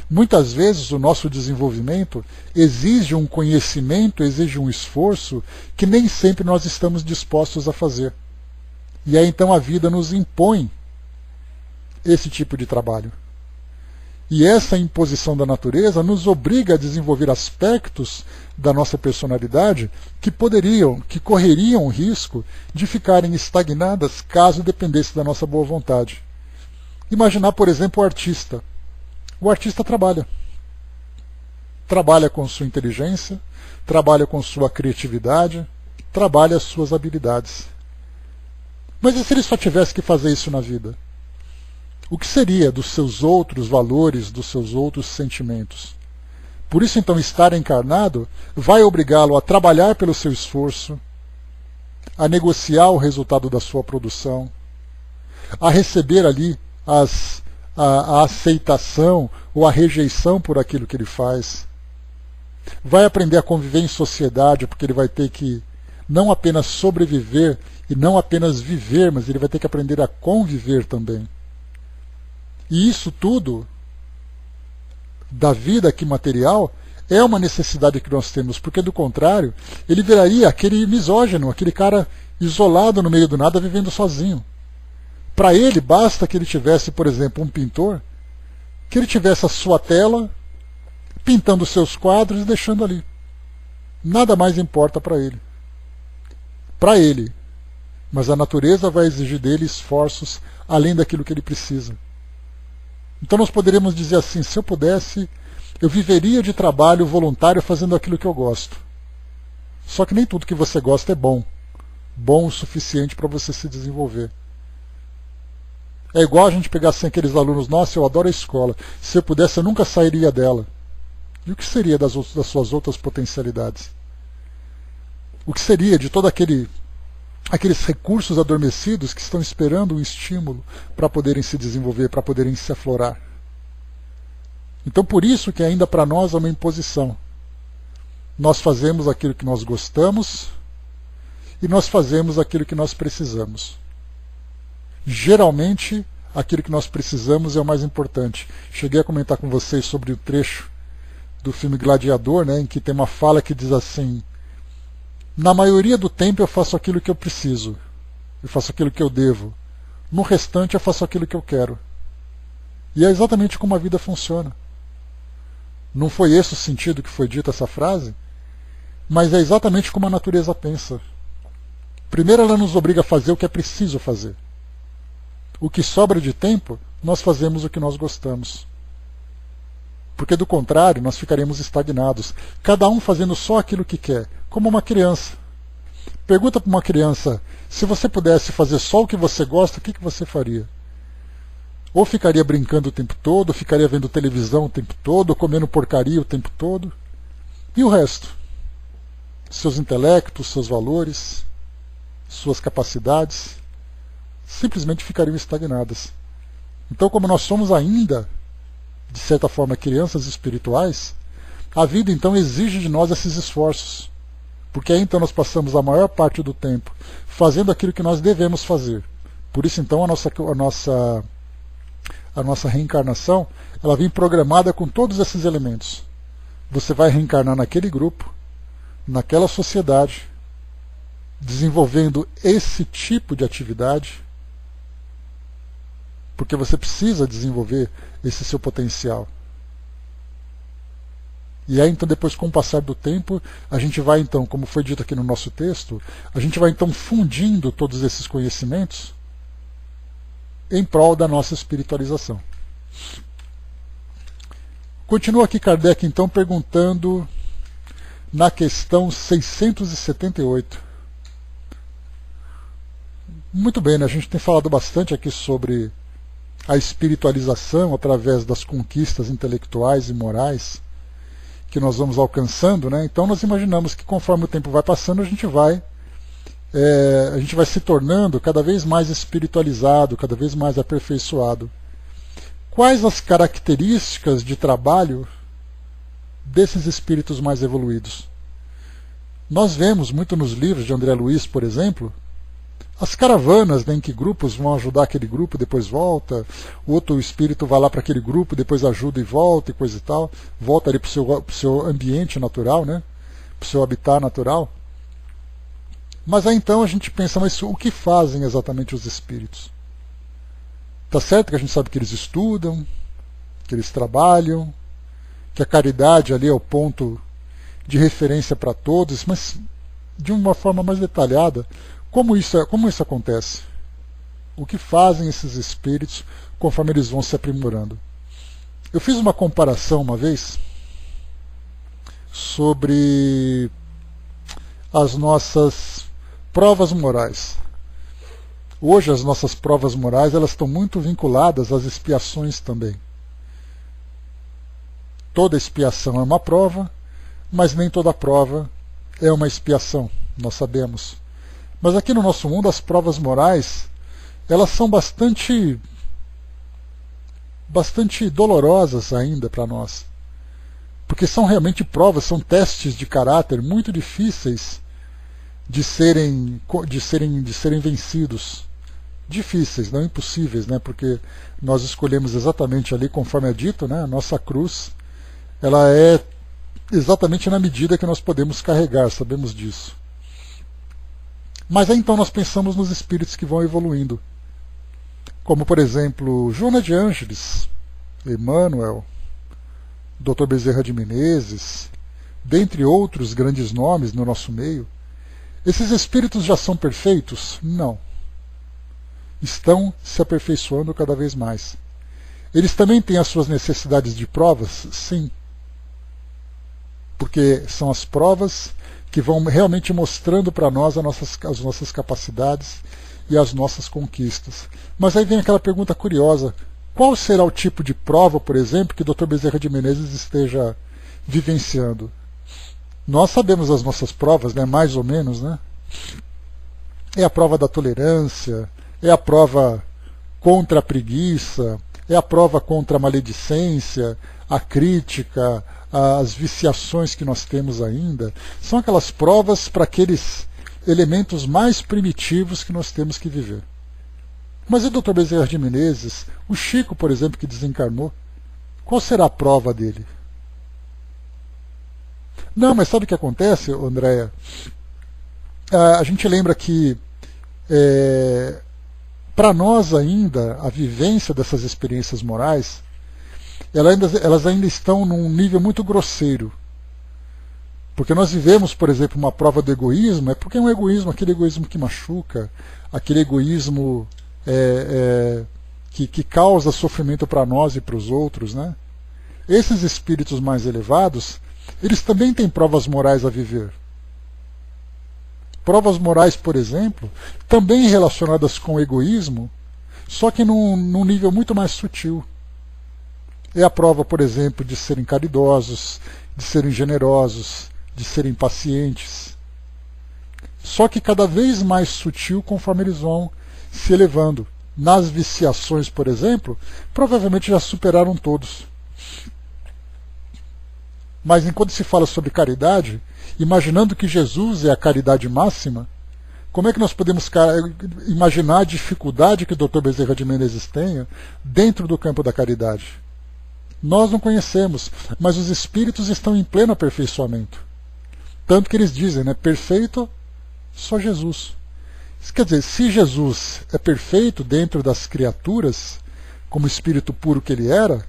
Muitas vezes o nosso desenvolvimento exige um conhecimento, exige um esforço que nem sempre nós estamos dispostos a fazer. E aí então a vida nos impõe esse tipo de trabalho. E essa imposição da natureza nos obriga a desenvolver aspectos da nossa personalidade que correriam o risco de ficarem estagnadas caso dependesse da nossa boa vontade. Imaginar, por exemplo, o artista. O artista trabalha. Trabalha com sua inteligência, trabalha com sua criatividade, trabalha as suas habilidades. Mas e se ele só tivesse que fazer isso na vida? O que seria dos seus outros valores, dos seus outros sentimentos? Por isso, então, estar encarnado vai obrigá-lo a trabalhar pelo seu esforço, a negociar o resultado da sua produção, a receber ali a aceitação ou a rejeição por aquilo que ele faz. Vai aprender a conviver em sociedade, porque ele vai ter que não apenas sobreviver e não apenas viver, mas ele vai ter que aprender a conviver também. E isso tudo, da vida aqui material, é uma necessidade que nós temos, porque do contrário, ele viraria aquele misógino, aquele cara isolado no meio do nada, vivendo sozinho. Para ele, basta que ele tivesse, por exemplo, um pintor, que ele tivesse a sua tela, pintando seus quadros e deixando ali. Nada mais importa para ele. Para ele. Mas a natureza vai exigir dele esforços além daquilo que ele precisa. Então nós poderíamos dizer assim, se eu pudesse, eu viveria de trabalho voluntário fazendo aquilo que eu gosto. Só que nem tudo que você gosta é bom. Bom o suficiente para você se desenvolver. É igual a gente pegar assim aqueles alunos, nossa, eu adoro a escola. Se eu pudesse, eu nunca sairia dela. E o que seria das suas outras potencialidades? O que seria de todo aqueles recursos adormecidos que estão esperando um estímulo para poderem se desenvolver, para poderem se aflorar? Então por isso que ainda para nós é uma imposição. Nós fazemos aquilo que nós gostamos e nós fazemos aquilo que nós precisamos. Geralmente, aquilo que nós precisamos é o mais importante. Cheguei a comentar com vocês sobre o trecho do filme Gladiador, né, em que tem uma fala que diz assim: na maioria do tempo eu faço aquilo que eu preciso, eu faço aquilo que eu devo, no restante eu faço aquilo que eu quero. E é exatamente como a vida funciona. Não foi esse o sentido que foi dita essa frase, mas é exatamente como a natureza pensa. Primeiro ela nos obriga a fazer o que é preciso fazer. O que sobra de tempo, nós fazemos o que nós gostamos. Porque do contrário, nós ficaremos estagnados, cada um fazendo só aquilo que quer, como uma criança. Pergunta para uma criança, se você pudesse fazer só o que você gosta, o que você faria? Ou ficaria brincando o tempo todo, ou ficaria vendo televisão o tempo todo, ou comendo porcaria o tempo todo? E o resto? Seus intelectos, seus valores, suas capacidades, simplesmente ficariam estagnadas. Então, como nós somos ainda, de certa forma, crianças espirituais, a vida então exige de nós esses esforços. Porque aí então nós passamos a maior parte do tempo fazendo aquilo que nós devemos fazer. Por isso então a nossa reencarnação, ela vem programada com todos esses elementos. Você vai reencarnar naquele grupo, naquela sociedade, desenvolvendo esse tipo de atividade, porque você precisa desenvolver esse seu potencial. E aí então depois, com o passar do tempo, a gente vai então, como foi dito aqui no nosso texto, a gente vai então fundindo todos esses conhecimentos em prol da nossa espiritualização. Continua aqui Kardec então perguntando na questão 678. Muito bem, né? A gente tem falado bastante aqui sobre a espiritualização através das conquistas intelectuais e morais que nós vamos alcançando, né? Então nós imaginamos que conforme o tempo vai passando, a gente vai se tornando cada vez mais espiritualizado, cada vez mais aperfeiçoado. Quais as características de trabalho desses espíritos mais evoluídos? Nós vemos muito nos livros de André Luiz, por exemplo, as caravanas, né, em que grupos vão ajudar aquele grupo, depois volta, o outro espírito vai lá para aquele grupo, depois ajuda e volta e coisa e tal, volta ali para o seu ambiente natural, né, para o seu habitat natural. Mas aí então a gente pensa, mas o que fazem exatamente os espíritos? Tá certo que a gente sabe que eles estudam, que eles trabalham, que a caridade ali é o ponto de referência para todos, mas de uma forma mais detalhada, como isso acontece? O que fazem esses espíritos conforme eles vão se aprimorando? Eu fiz uma comparação uma vez sobre as nossas provas morais. Hoje as nossas provas morais elas estão muito vinculadas às expiações também. Toda expiação é uma prova, mas nem toda prova é uma expiação, nós sabemos. Mas aqui no nosso mundo as provas morais elas são bastante dolorosas ainda para nós. Porque são realmente provas, são testes de caráter muito difíceis de serem vencidos. Difíceis, não impossíveis, né? Porque nós escolhemos exatamente ali, conforme é dito, né? A nossa cruz, ela é exatamente na medida que nós podemos carregar, sabemos disso. Mas aí então nós pensamos nos espíritos que vão evoluindo. Como, por exemplo, Joana de Ângeles, Emmanuel, Dr. Bezerra de Menezes, dentre outros grandes nomes no nosso meio. Esses espíritos já são perfeitos? Não. Estão se aperfeiçoando cada vez mais. Eles também têm as suas necessidades de provas? Sim. Porque são as provas que vão realmente mostrando para nós as nossas capacidades e as nossas conquistas. Mas aí vem aquela pergunta curiosa, qual será o tipo de prova, por exemplo, que o Dr. Bezerra de Menezes esteja vivenciando? Nós sabemos as nossas provas, né, mais ou menos, né? É a prova da tolerância, é a prova contra a preguiça, é a prova contra a maledicência, a crítica, as viciações que nós temos ainda. São aquelas provas para aqueles elementos mais primitivos que nós temos que viver. Mas e o Dr. Bezerra de Menezes, o Chico, por exemplo, que desencarnou, qual será a prova dele? Não, mas sabe o que acontece, Andréia? A gente lembra que para nós ainda a vivência dessas experiências morais elas ainda estão num nível muito grosseiro. Porque nós vivemos, por exemplo, uma prova do egoísmo, é porque é um egoísmo, aquele egoísmo que machuca, aquele egoísmo que causa sofrimento para nós e para os outros, né? Esses espíritos mais elevados, eles também têm provas morais a viver. Provas morais, por exemplo, também relacionadas com o egoísmo, só que num nível muito mais sutil. É a prova, por exemplo, de serem caridosos, de serem generosos, de serem pacientes. Só que cada vez mais sutil conforme eles vão se elevando. Nas viciações, por exemplo, provavelmente já superaram todos. Mas enquanto se fala sobre caridade, imaginando que Jesus é a caridade máxima, como é que nós podemos imaginar a dificuldade que o Dr. Bezerra de Menezes tenha dentro do campo da caridade? Nós não conhecemos, mas os espíritos estão em pleno aperfeiçoamento. Tanto que eles dizem, né, perfeito só Jesus. Isso quer dizer, se Jesus é perfeito dentro das criaturas, como espírito puro que ele era,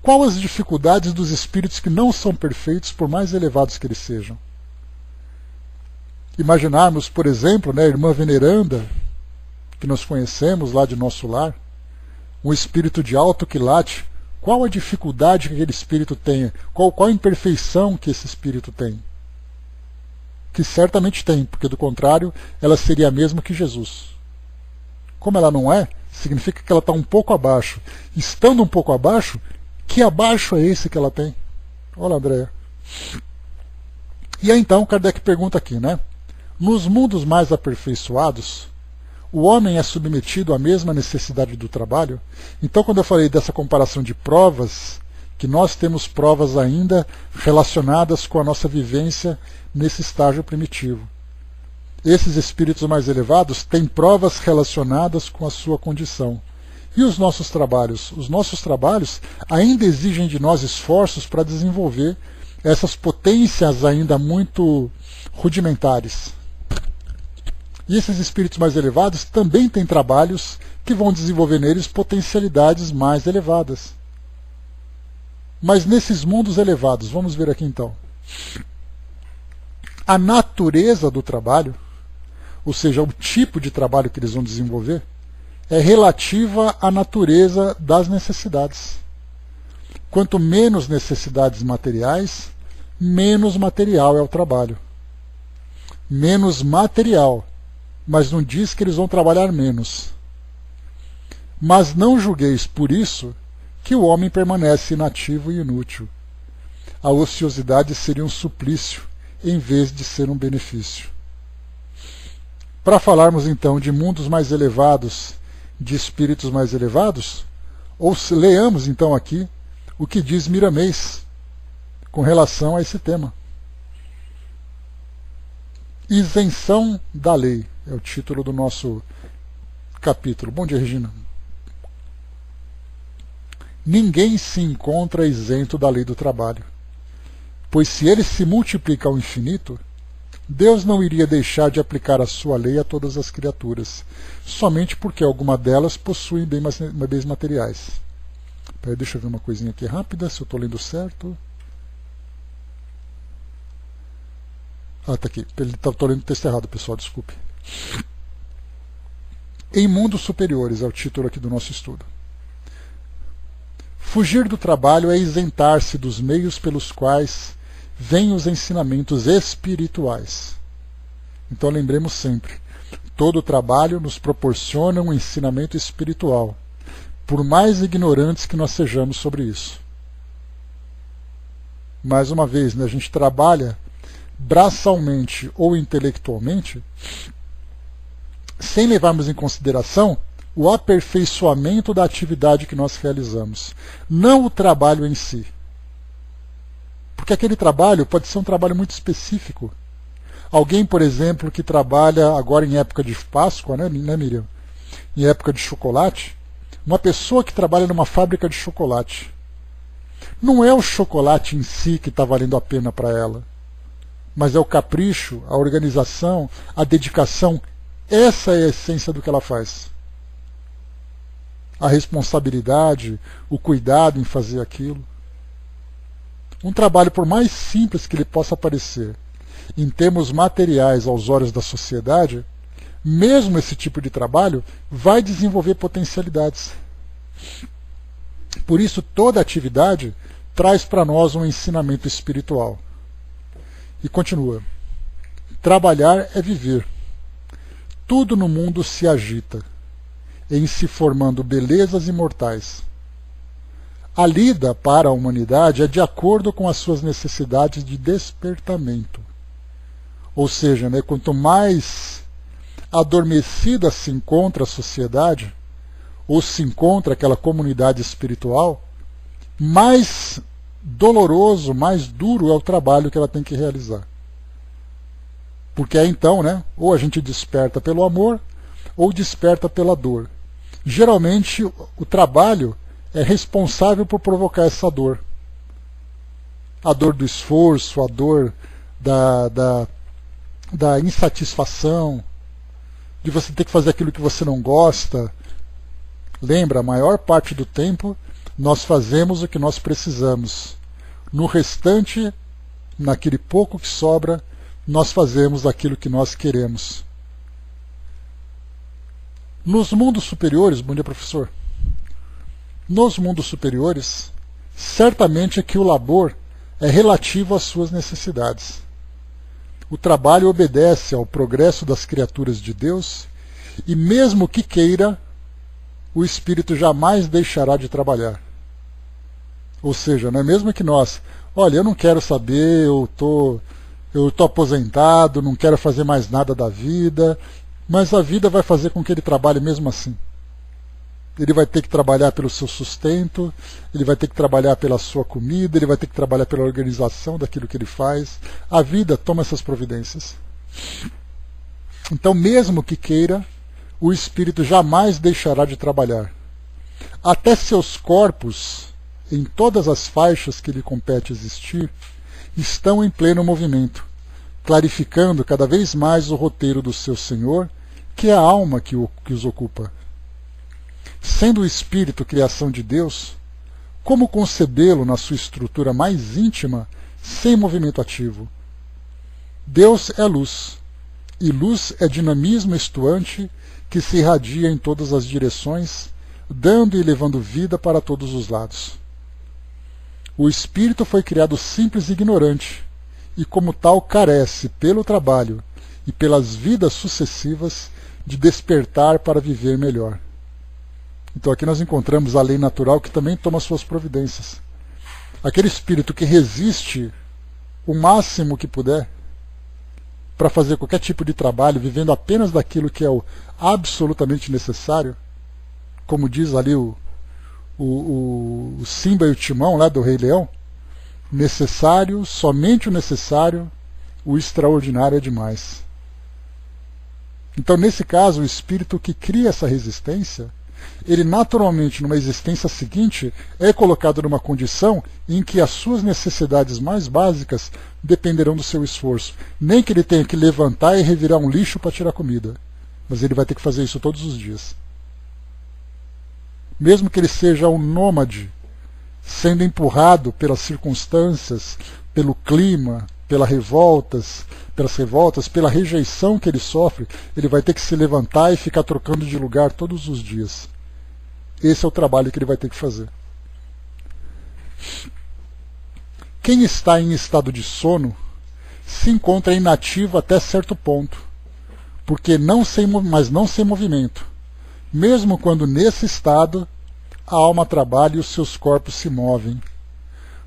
qual as dificuldades dos espíritos que não são perfeitos, por mais elevados que eles sejam? Imaginarmos, por exemplo, né, a irmã veneranda, que nós conhecemos lá de nosso lar, um espírito de alto quilate, qual a dificuldade que aquele espírito tem? Qual a imperfeição que esse espírito tem? Que certamente tem, porque do contrário, ela seria a mesma que Jesus. Como ela não é, significa que ela está um pouco abaixo. Estando um pouco abaixo, que abaixo é esse que ela tem? Olha, Andréia. E aí então, Kardec pergunta aqui, né? Nos mundos mais aperfeiçoados, o homem é submetido à mesma necessidade do trabalho? Então, quando eu falei dessa comparação de provas, que nós temos provas ainda relacionadas com a nossa vivência nesse estágio primitivo. Esses espíritos mais elevados têm provas relacionadas com a sua condição. E os nossos trabalhos? Os nossos trabalhos ainda exigem de nós esforços para desenvolver essas potências ainda muito rudimentares. E esses espíritos mais elevados também têm trabalhos que vão desenvolver neles potencialidades mais elevadas. Mas nesses mundos elevados, vamos ver aqui então, a natureza do trabalho, ou seja, o tipo de trabalho que eles vão desenvolver, é relativa à natureza das necessidades. Quanto menos necessidades materiais, menos material é o trabalho. Menos material, mas não diz que eles vão trabalhar menos. Mas não julgueis por isso que o homem permanece inativo e inútil. A ociosidade seria um suplício, em vez de ser um benefício. Para falarmos então de mundos mais elevados, de espíritos mais elevados, leamos então aqui o que diz Miramês com relação a esse tema. Isenção da lei é o título do nosso capítulo. Bom dia, Regina. Ninguém se encontra isento da lei do trabalho, pois se ele se multiplica ao infinito, Deus não iria deixar de aplicar a sua lei a todas as criaturas, somente porque alguma delas possuem bens materiais. Peraí, deixa eu ver uma coisinha aqui rápida, se eu estou lendo certo. Ah, está aqui. Estou lendo o texto errado, pessoal, desculpe. Em mundos superiores, é o título aqui do nosso estudo. Fugir do trabalho é isentar-se dos meios pelos quais vêm os ensinamentos espirituais. Então lembremos sempre, todo trabalho nos proporciona um ensinamento espiritual, por mais ignorantes que nós sejamos sobre isso. Mais uma vez, né, a gente trabalha braçalmente ou intelectualmente, sem levarmos em consideração o aperfeiçoamento da atividade que nós realizamos, não o trabalho em si. Porque aquele trabalho pode ser um trabalho muito específico. Alguém, por exemplo, que trabalha agora em época de Páscoa, né, Miriam? Em época de chocolate, uma pessoa que trabalha numa fábrica de chocolate. Não é o chocolate em si que está valendo a pena para ela, mas é o capricho, a organização, a dedicação. Essa é a essência do que ela faz. a responsabilidade, o cuidado em fazer aquilo. Um trabalho, por mais simples que ele possa parecer, em termos materiais aos olhos da sociedade, mesmo esse tipo de trabalho vai desenvolver potencialidades. Por isso, toda atividade traz para nós um ensinamento espiritual. E continua. Trabalhar é viver. Tudo no mundo se agita, em se formando belezas imortais. A lida para a humanidade é de acordo com as suas necessidades de despertamento. Ou seja, quanto mais adormecida se encontra a sociedade, ou se encontra aquela comunidade espiritual, mais doloroso, mais duro é o trabalho que ela tem que realizar. Porque aí então, ou a gente desperta pelo amor, ou desperta pela dor. Geralmente o trabalho é responsável por provocar essa dor. A dor do esforço, a dor da insatisfação, de você ter que fazer aquilo que você não gosta. Lembra, a maior parte do tempo nós fazemos o que nós precisamos. No restante, naquele pouco que sobra, nós fazemos aquilo que nós queremos. Nos mundos superiores, bom dia, professor. Nos mundos superiores, certamente é que o labor é relativo às suas necessidades. O trabalho obedece ao progresso das criaturas de Deus e, mesmo que queira, o espírito jamais deixará de trabalhar. Ou seja, mesmo que nós, olha, eu não quero saber, eu tô aposentado, não quero fazer mais nada da vida, mas a vida vai fazer com que ele trabalhe mesmo assim. Ele vai ter que trabalhar pelo seu sustento, ele vai ter que trabalhar pela sua comida, ele vai ter que trabalhar pela organização daquilo que ele faz. A vida toma essas providências. Então, mesmo que queira, o espírito jamais deixará de trabalhar. Até seus corpos, em todas as faixas que lhe compete existir, estão em pleno movimento, clarificando cada vez mais o roteiro do seu Senhor, que é a alma que os ocupa. Sendo o espírito criação de Deus, como concebê-lo na sua estrutura mais íntima, sem movimento ativo? Deus é luz, e luz é dinamismo estuante que se irradia em todas as direções, dando e levando vida para todos os lados. O espírito foi criado simples e ignorante, e como tal carece, pelo trabalho e pelas vidas sucessivas, de despertar para viver melhor. Então aqui nós encontramos a lei natural que também toma suas providências. Aquele espírito que resiste o máximo que puder para fazer qualquer tipo de trabalho, vivendo apenas daquilo que é o absolutamente necessário, como diz ali o Simba e o Timão lá do Rei Leão, necessário, somente o necessário, o extraordinário é demais. Então, nesse caso, o espírito que cria essa resistência, ele naturalmente, numa existência seguinte, é colocado numa condição em que as suas necessidades mais básicas dependerão do seu esforço. Nem que ele tenha que levantar e revirar um lixo para tirar comida, mas ele vai ter que fazer isso todos os dias. Mesmo que ele seja um nômade, sendo empurrado pelas circunstâncias, pelo clima, pelas revoltas, pela rejeição que ele sofre, ele vai ter que se levantar e ficar trocando de lugar todos os dias. Esse é o trabalho que ele vai ter que fazer. Quem está em estado de sono se encontra inativo até certo ponto, mas não sem movimento. Mesmo quando nesse estado a alma trabalha e os seus corpos se movem.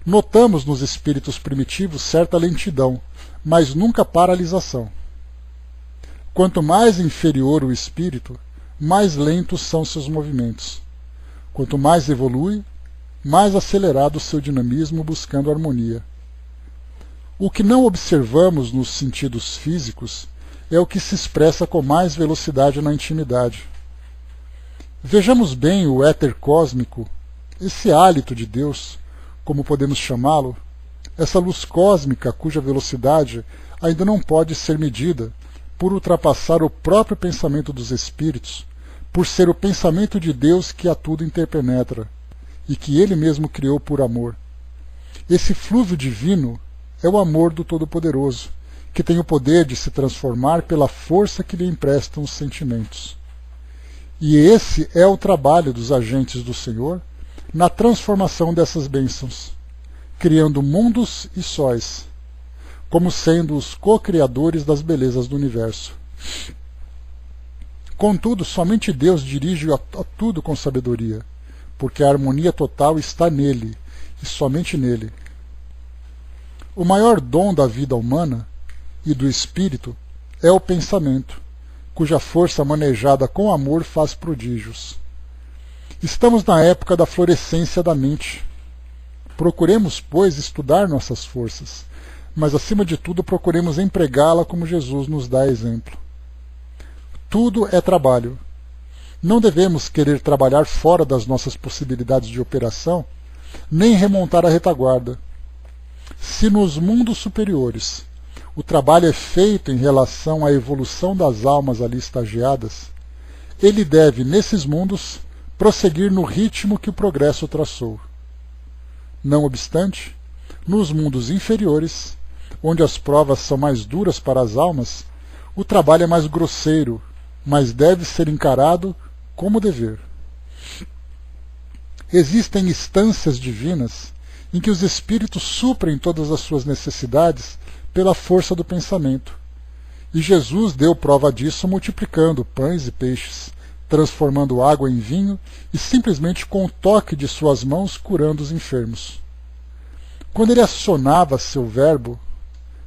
Notamos nos espíritos primitivos certa lentidão, mas nunca paralisação. Quanto mais inferior o espírito, mais lentos são seus movimentos. Quanto mais evolui, mais acelerado o seu dinamismo buscando harmonia. O que não observamos nos sentidos físicos é o que se expressa com mais velocidade na intimidade. Vejamos bem o éter cósmico, esse hálito de Deus, como podemos chamá-lo, essa luz cósmica cuja velocidade ainda não pode ser medida por ultrapassar o próprio pensamento dos espíritos, por ser o pensamento de Deus que a tudo interpenetra, e que Ele mesmo criou por amor. Esse flúvio divino é o amor do Todo-Poderoso, que tem o poder de se transformar pela força que lhe emprestam os sentimentos. E esse é o trabalho dos agentes do Senhor na transformação dessas bênçãos, criando mundos e sóis, como sendo os co-criadores das belezas do universo. Contudo, somente Deus dirige a tudo com sabedoria, porque a harmonia total está nele, e somente nele. O maior dom da vida humana e do espírito é o pensamento, cuja força manejada com amor faz prodígios. Estamos na época da florescência da mente. Procuremos, pois, estudar nossas forças, mas acima de tudo procuremos empregá-la como Jesus nos dá exemplo. Tudo é trabalho. Não devemos querer trabalhar fora das nossas possibilidades de operação, nem remontar a retaguarda. Se nos mundos superiores o trabalho é feito em relação à evolução das almas ali estagiadas, ele deve, nesses mundos, prosseguir no ritmo que o progresso traçou. Não obstante, nos mundos inferiores, onde as provas são mais duras para as almas, o trabalho é mais grosseiro, mas deve ser encarado como dever. Existem instâncias divinas em que os espíritos suprem todas as suas necessidades pela força do pensamento, e Jesus deu prova disso multiplicando pães e peixes, transformando água em vinho e simplesmente com o toque de suas mãos curando os enfermos. Quando ele acionava seu verbo,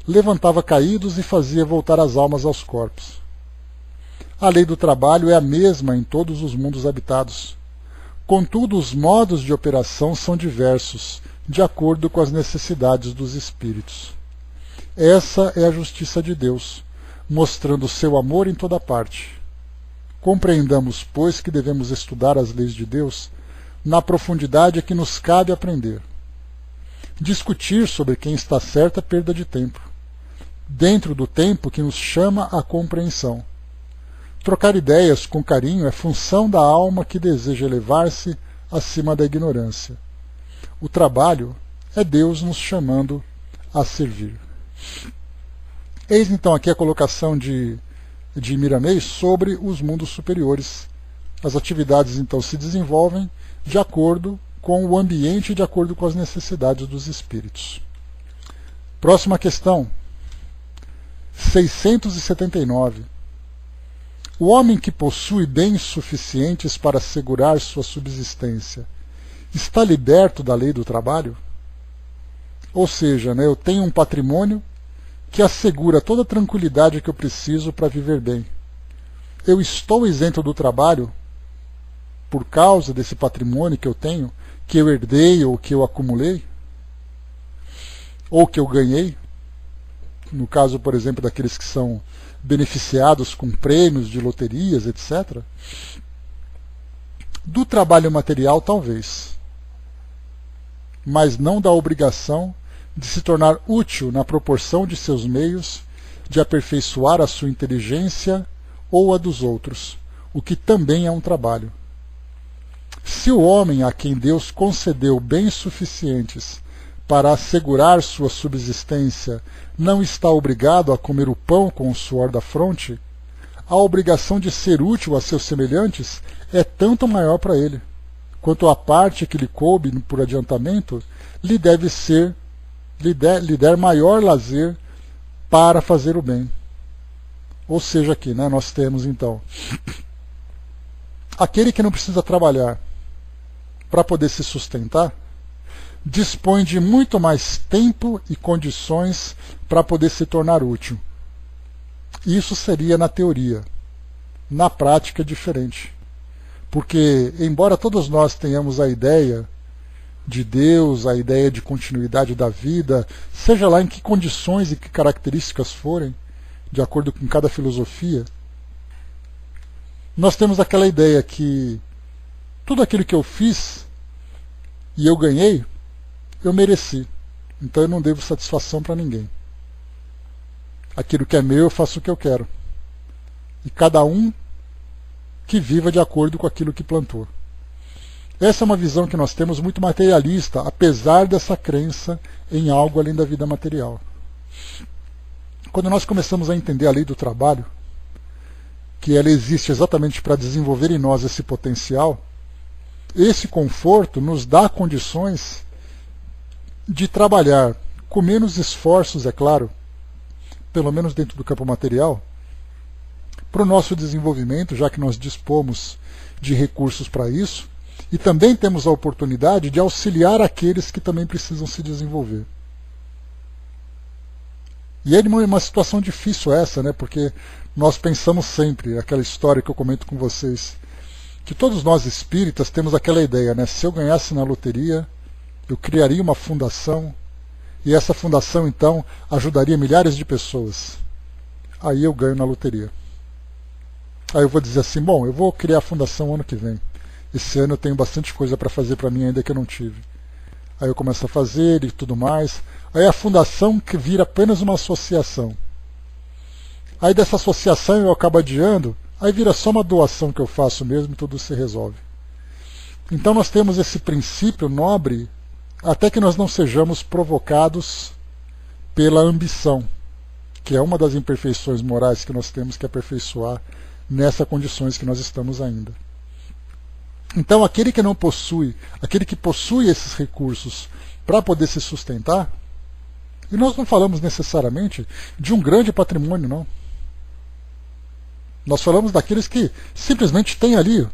levantava caídos e fazia voltar as almas aos corpos. A lei do trabalho é a mesma em todos os mundos habitados. Contudo, os modos de operação são diversos, de acordo com as necessidades dos espíritos. Essa é a justiça de Deus, mostrando seu amor em toda parte. Compreendamos, pois, que devemos estudar as leis de Deus na profundidade a que nos cabe aprender. Discutir sobre quem está certo é perda de tempo, dentro do tempo que nos chama à compreensão. Trocar ideias com carinho é função da alma que deseja elevar-se acima da ignorância. O trabalho é Deus nos chamando a servir. Eis então aqui a colocação de Miramês sobre os mundos superiores. As atividades então se desenvolvem de acordo com o ambiente e de acordo com as necessidades dos espíritos. Próxima questão, 679. O homem que possui bens suficientes para assegurar sua subsistência está liberto da lei do trabalho? Ou seja, eu tenho um patrimônio que assegura toda a tranquilidade que eu preciso para viver bem. Eu estou isento do trabalho por causa desse patrimônio que eu tenho, que eu herdei ou que eu acumulei, ou que eu ganhei? No caso, por exemplo, daqueles que são beneficiados com prêmios de loterias, etc. Do trabalho material, talvez, mas não da obrigação de se tornar útil na proporção de seus meios, de aperfeiçoar a sua inteligência ou a dos outros, o que também é um trabalho. Se o homem a quem Deus concedeu bens suficientes para assegurar sua subsistência não está obrigado a comer o pão com o suor da fronte, a obrigação de ser útil a seus semelhantes é tanto maior para ele, quanto a parte que lhe coube por adiantamento lhe der maior lazer para fazer o bem. Ou seja, aqui nós temos então aquele que não precisa trabalhar para poder se sustentar, dispõe de muito mais tempo e condições para poder se tornar útil. Isso seria na teoria. Na prática é diferente. Porque, embora todos nós tenhamos a ideia de Deus, a ideia de continuidade da vida, seja lá em que condições e que características forem, de acordo com cada filosofia, nós temos aquela ideia que tudo aquilo que eu fiz e eu ganhei, eu mereci. Então eu não devo satisfação para ninguém. Aquilo que é meu, eu faço o que eu quero. E cada um que viva de acordo com aquilo que plantou. Essa é uma visão que nós temos muito materialista, apesar dessa crença em algo além da vida material. Quando nós começamos a entender a lei do trabalho, que ela existe exatamente para desenvolver em nós esse potencial, esse conforto nos dá condições de trabalhar com menos esforços, é claro, pelo menos dentro do campo material, para o nosso desenvolvimento, já que nós dispomos de recursos para isso, e também temos a oportunidade de auxiliar aqueles que também precisam se desenvolver. E é uma situação difícil essa, né? Porque nós pensamos sempre, aquela história que eu comento com vocês, que todos nós espíritas temos aquela ideia, né? Se eu ganhasse na loteria, eu criaria uma fundação, e essa fundação então ajudaria milhares de pessoas. Aí eu ganho na loteria. Aí eu vou dizer assim, bom, eu vou criar a fundação ano que vem. Esse ano eu tenho bastante coisa para fazer para mim ainda que eu não tive. Aí eu começo a fazer e tudo mais. Aí a fundação que vira apenas uma associação. Aí dessa associação eu acabo adiando, aí vira só uma doação que eu faço mesmo e tudo se resolve. Então nós temos esse princípio nobre até que nós não sejamos provocados pela ambição, que é uma das imperfeições morais que nós temos que aperfeiçoar nessas condições que nós estamos ainda. Então aquele que não possui, aquele que possui esses recursos para poder se sustentar, e nós não falamos necessariamente de um grande patrimônio, não. Nós falamos daqueles que simplesmente têm ali,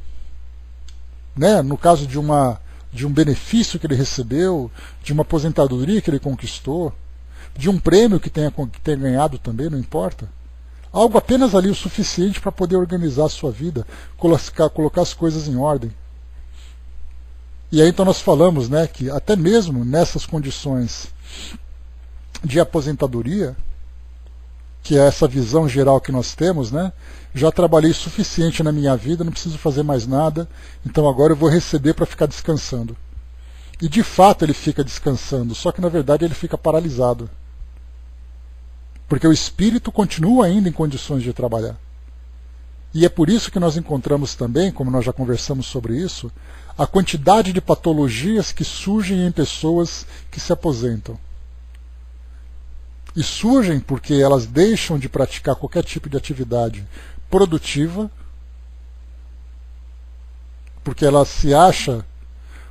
né, no caso de um benefício que ele recebeu, de uma aposentadoria que ele conquistou, de um prêmio que tenha ganhado também, não importa. Algo apenas ali o suficiente para poder organizar a sua vida, colocar as coisas em ordem. E aí então nós falamos, né, que até mesmo nessas condições de aposentadoria, que é essa visão geral que nós temos, né, já trabalhei suficiente na minha vida, não preciso fazer mais nada, então agora eu vou receber para ficar descansando. E de fato ele fica descansando, só que na verdade ele fica paralisado. Porque o espírito continua ainda em condições de trabalhar. E é por isso que nós encontramos também, como nós já conversamos sobre isso, a quantidade de patologias que surgem em pessoas que se aposentam. E surgem porque elas deixam de praticar qualquer tipo de atividade produtiva, porque ela se acha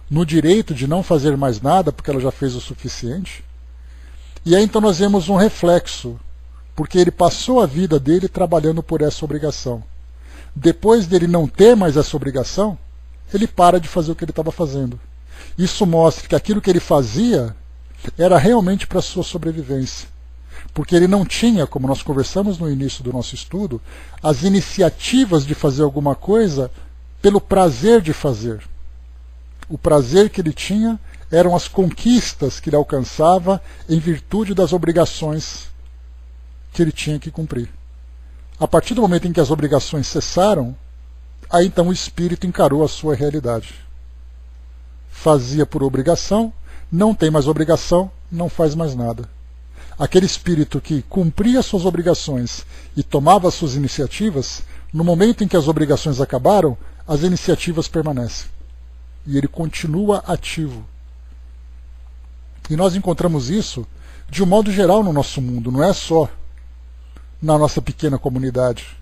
no direito de não fazer mais nada, porque ela já fez o suficiente. E aí então nós vemos um reflexo, porque ele passou a vida dele trabalhando por essa obrigação. Depois dele não ter mais essa obrigação, ele para de fazer o que ele estava fazendo. Isso mostra que aquilo que ele fazia era realmente para a sua sobrevivência. Porque ele não tinha, como nós conversamos no início do nosso estudo, as iniciativas de fazer alguma coisa pelo prazer de fazer. O prazer que ele tinha eram as conquistas que ele alcançava em virtude das obrigações que ele tinha que cumprir. A partir do momento em que as obrigações cessaram, aí então o espírito encarou a sua realidade. Fazia por obrigação, não tem mais obrigação, não faz mais nada. Aquele espírito que cumpria suas obrigações e tomava as suas iniciativas, no momento em que as obrigações acabaram, as iniciativas permanecem. E ele continua ativo. E nós encontramos isso de um modo geral no nosso mundo, não é só na nossa pequena comunidade.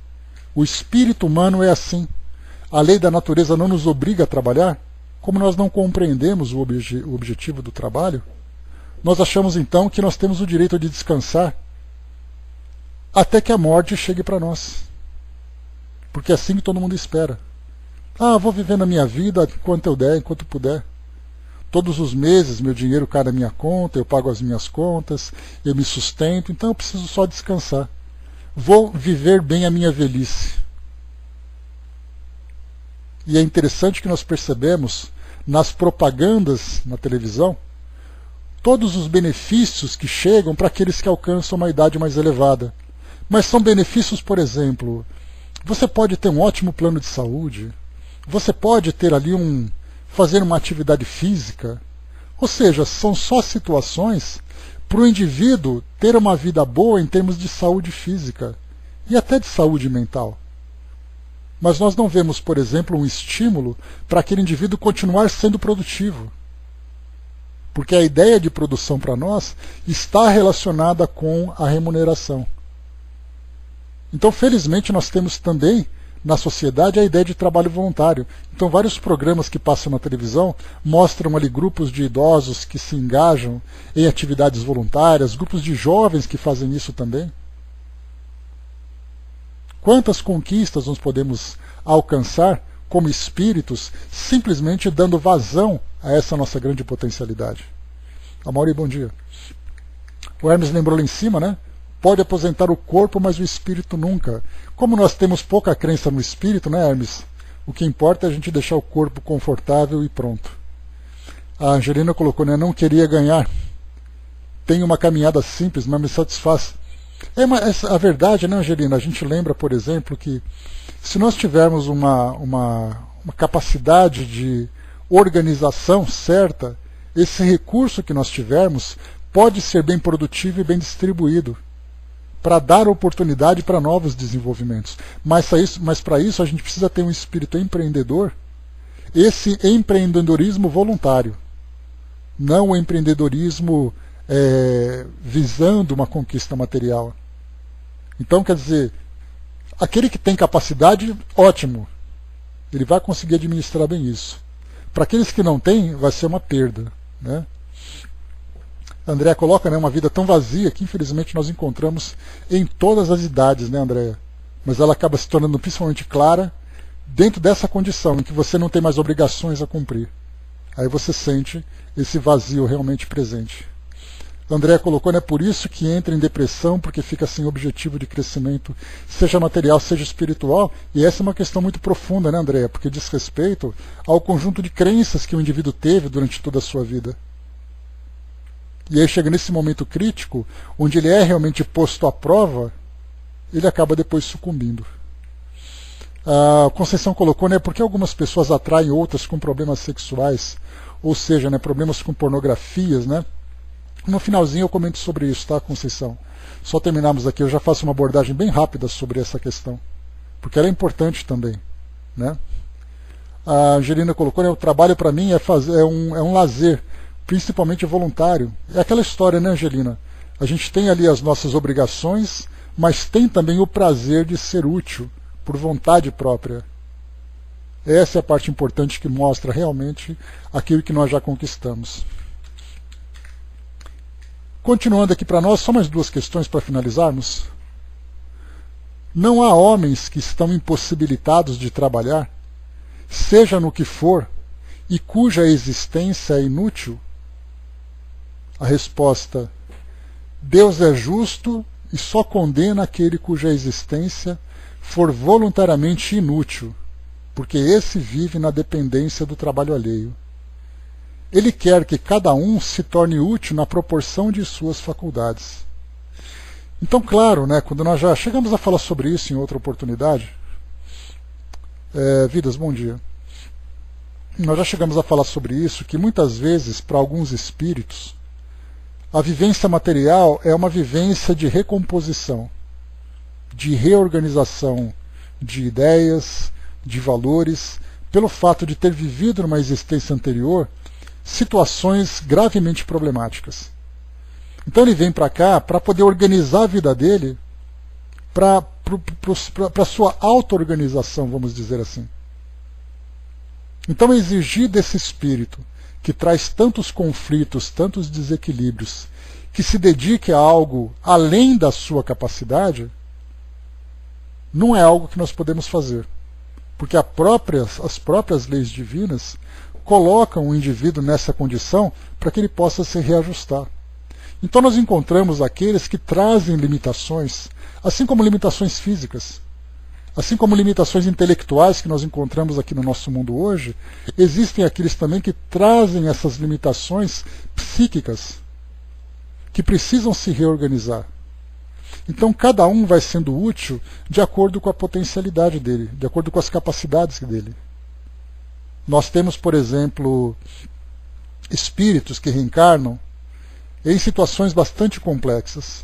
O espírito humano é assim. A lei da natureza não nos obriga a trabalhar. Como nós não compreendemos o objetivo do trabalho, nós achamos então que nós temos o direito de descansar até que a morte chegue para nós. Porque é assim que todo mundo espera. Vou viver na minha vida enquanto eu der, enquanto puder. Todos os meses meu dinheiro cai na minha conta, eu pago as minhas contas, eu me sustento, então eu preciso só descansar. Vou viver bem a minha velhice. E é interessante que nós percebemos nas propagandas na televisão todos os benefícios que chegam para aqueles que alcançam uma idade mais elevada. Mas são benefícios, por exemplo, você pode ter um ótimo plano de saúde, você pode ter ali fazer uma atividade física, ou seja, são só situações para o indivíduo ter uma vida boa em termos de saúde física e até de saúde mental. mas nós não vemos, por exemplo, um estímulo para aquele indivíduo continuar sendo produtivo. Porque a ideia de produção para nós está relacionada com a remuneração. Então, felizmente, nós temos também na sociedade a ideia de trabalho voluntário. Então, vários programas que passam na televisão mostram ali grupos de idosos que se engajam em atividades voluntárias, grupos de jovens que fazem isso também. Quantas conquistas nós podemos alcançar como espíritos simplesmente dando vazão a essa nossa grande potencialidade. Amaury, bom dia. O Hermes lembrou lá em cima, né? Pode aposentar o corpo, mas o espírito nunca. Como nós temos pouca crença no espírito, né, Hermes? O que importa é a gente deixar o corpo confortável e pronto. A Angelina colocou, né? Não queria ganhar. Tenho uma caminhada simples, mas me satisfaz. A verdade, né, Angelina? A gente lembra, por exemplo, que se nós tivermos uma capacidade de organização certa, esse recurso que nós tivermos pode ser bem produtivo e bem distribuído para dar oportunidade para novos desenvolvimentos. Mas para isso a gente precisa ter um espírito empreendedor, esse empreendedorismo voluntário, não o empreendedorismo visando uma conquista material. Então, quer dizer, aquele que tem capacidade, ótimo, ele vai conseguir administrar bem isso. Para aqueles que não têm, vai ser uma perda, né? Andréa coloca, né, uma vida tão vazia que infelizmente nós encontramos em todas as idades, né, Andréa? Mas ela acaba se tornando principalmente clara dentro dessa condição em que você não tem mais obrigações a cumprir. Aí você sente esse vazio realmente presente. Andréa colocou, né, por isso que entra em depressão, porque fica sem objetivo de crescimento, seja material, seja espiritual. E essa é uma questão muito profunda, né, Andréa? Porque diz respeito ao conjunto de crenças que o indivíduo teve durante toda a sua vida. E aí chega nesse momento crítico, onde ele é realmente posto à prova, ele acaba depois sucumbindo. A Conceição colocou, né, porque algumas pessoas atraem outras com problemas sexuais, ou seja, né, problemas com pornografias, né? No finalzinho eu comento sobre isso, tá, Conceição? Só terminarmos aqui, eu já faço uma abordagem bem rápida sobre essa questão, porque ela é importante também, né? A Angelina colocou, né, o trabalho para mim é um lazer, principalmente voluntário. É aquela história, né, Angelina? A gente tem ali as nossas obrigações, mas tem também o prazer de ser útil, por vontade própria. Essa é a parte importante que mostra realmente aquilo que nós já conquistamos. Continuando aqui para nós, só mais duas questões para finalizarmos. Não há homens que estão impossibilitados de trabalhar, seja no que for, e cuja existência é inútil? A resposta: Deus é justo e só condena aquele cuja existência for voluntariamente inútil, porque esse vive na dependência do trabalho alheio. Ele quer que cada um se torne útil na proporção de suas faculdades. Então, claro, né, quando nós já chegamos a falar sobre isso em outra oportunidade, Vidas, bom dia. Nós já chegamos a falar sobre isso, que muitas vezes, para alguns espíritos, a vivência material é uma vivência de recomposição, de reorganização de ideias, de valores, pelo fato de ter vivido numa existência anterior situações gravemente problemáticas. Então ele vem para cá para poder organizar a vida dele para a sua auto-organização, vamos dizer assim. Então exigir desse espírito que traz tantos conflitos, tantos desequilíbrios, que se dedique a algo além da sua capacidade, não é algo que nós podemos fazer. Porque as próprias leis divinas colocam o indivíduo nessa condição para que ele possa se reajustar. Então nós encontramos aqueles que trazem limitações, assim como limitações físicas, assim como limitações intelectuais que nós encontramos aqui no nosso mundo hoje, existem aqueles também que trazem essas limitações psíquicas, que precisam se reorganizar. Então cada um vai sendo útil de acordo com a potencialidade dele, de acordo com as capacidades dele. Nós temos, por exemplo, espíritos que reencarnam em situações bastante complexas.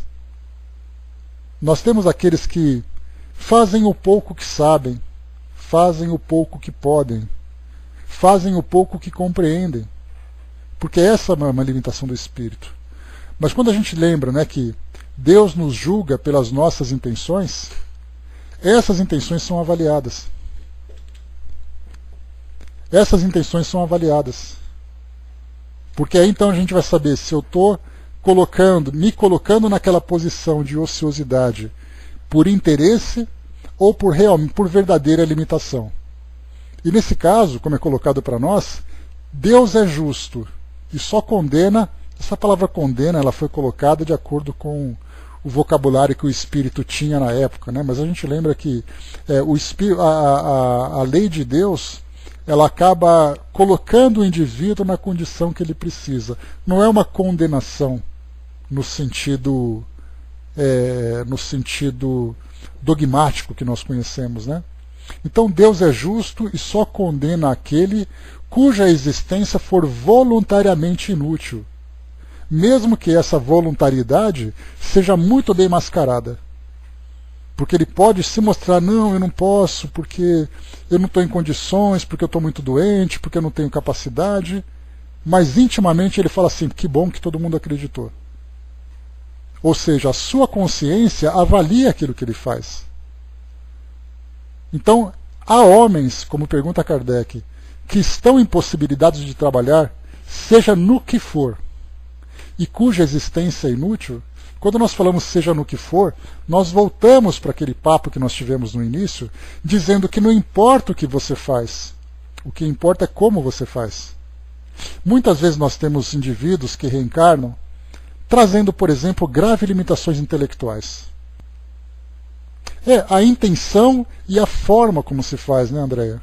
Nós temos aqueles que fazem o pouco que sabem, fazem o pouco que podem, fazem o pouco que compreendem, porque essa é uma limitação do espírito. Mas quando a gente lembra, né, que Deus nos julga pelas nossas intenções, essas intenções são avaliadas. Essas intenções são avaliadas. Porque aí então a gente vai saber se eu estou me colocando naquela posição de ociosidade por interesse ou por verdadeira limitação. E nesse caso, como é colocado para nós, Deus é justo e só condena. Essa palavra condena, ela foi colocada de acordo com o vocabulário que o Espírito tinha na época, né? Mas a gente lembra que a lei de Deus, ela acaba colocando o indivíduo na condição que ele precisa. Não é uma condenação no sentido dogmático que nós conhecemos, né? Então Deus é justo e só condena aquele cuja existência for voluntariamente inútil, mesmo que essa voluntariedade seja muito bem mascarada. Porque ele pode se mostrar, não, eu não posso, porque eu não estou em condições, porque eu estou muito doente, porque eu não tenho capacidade, mas intimamente ele fala assim, que bom que todo mundo acreditou. Ou seja, a sua consciência avalia aquilo que ele faz. Então, há homens, como pergunta Kardec, que estão impossibilitados de trabalhar, seja no que for, e cuja existência é inútil. Quando nós falamos seja no que for, nós voltamos para aquele papo que nós tivemos no início, dizendo que não importa o que você faz, o que importa é como você faz. Muitas vezes nós temos indivíduos que reencarnam, trazendo, por exemplo, graves limitações intelectuais. A intenção e a forma como se faz, né, Andréia?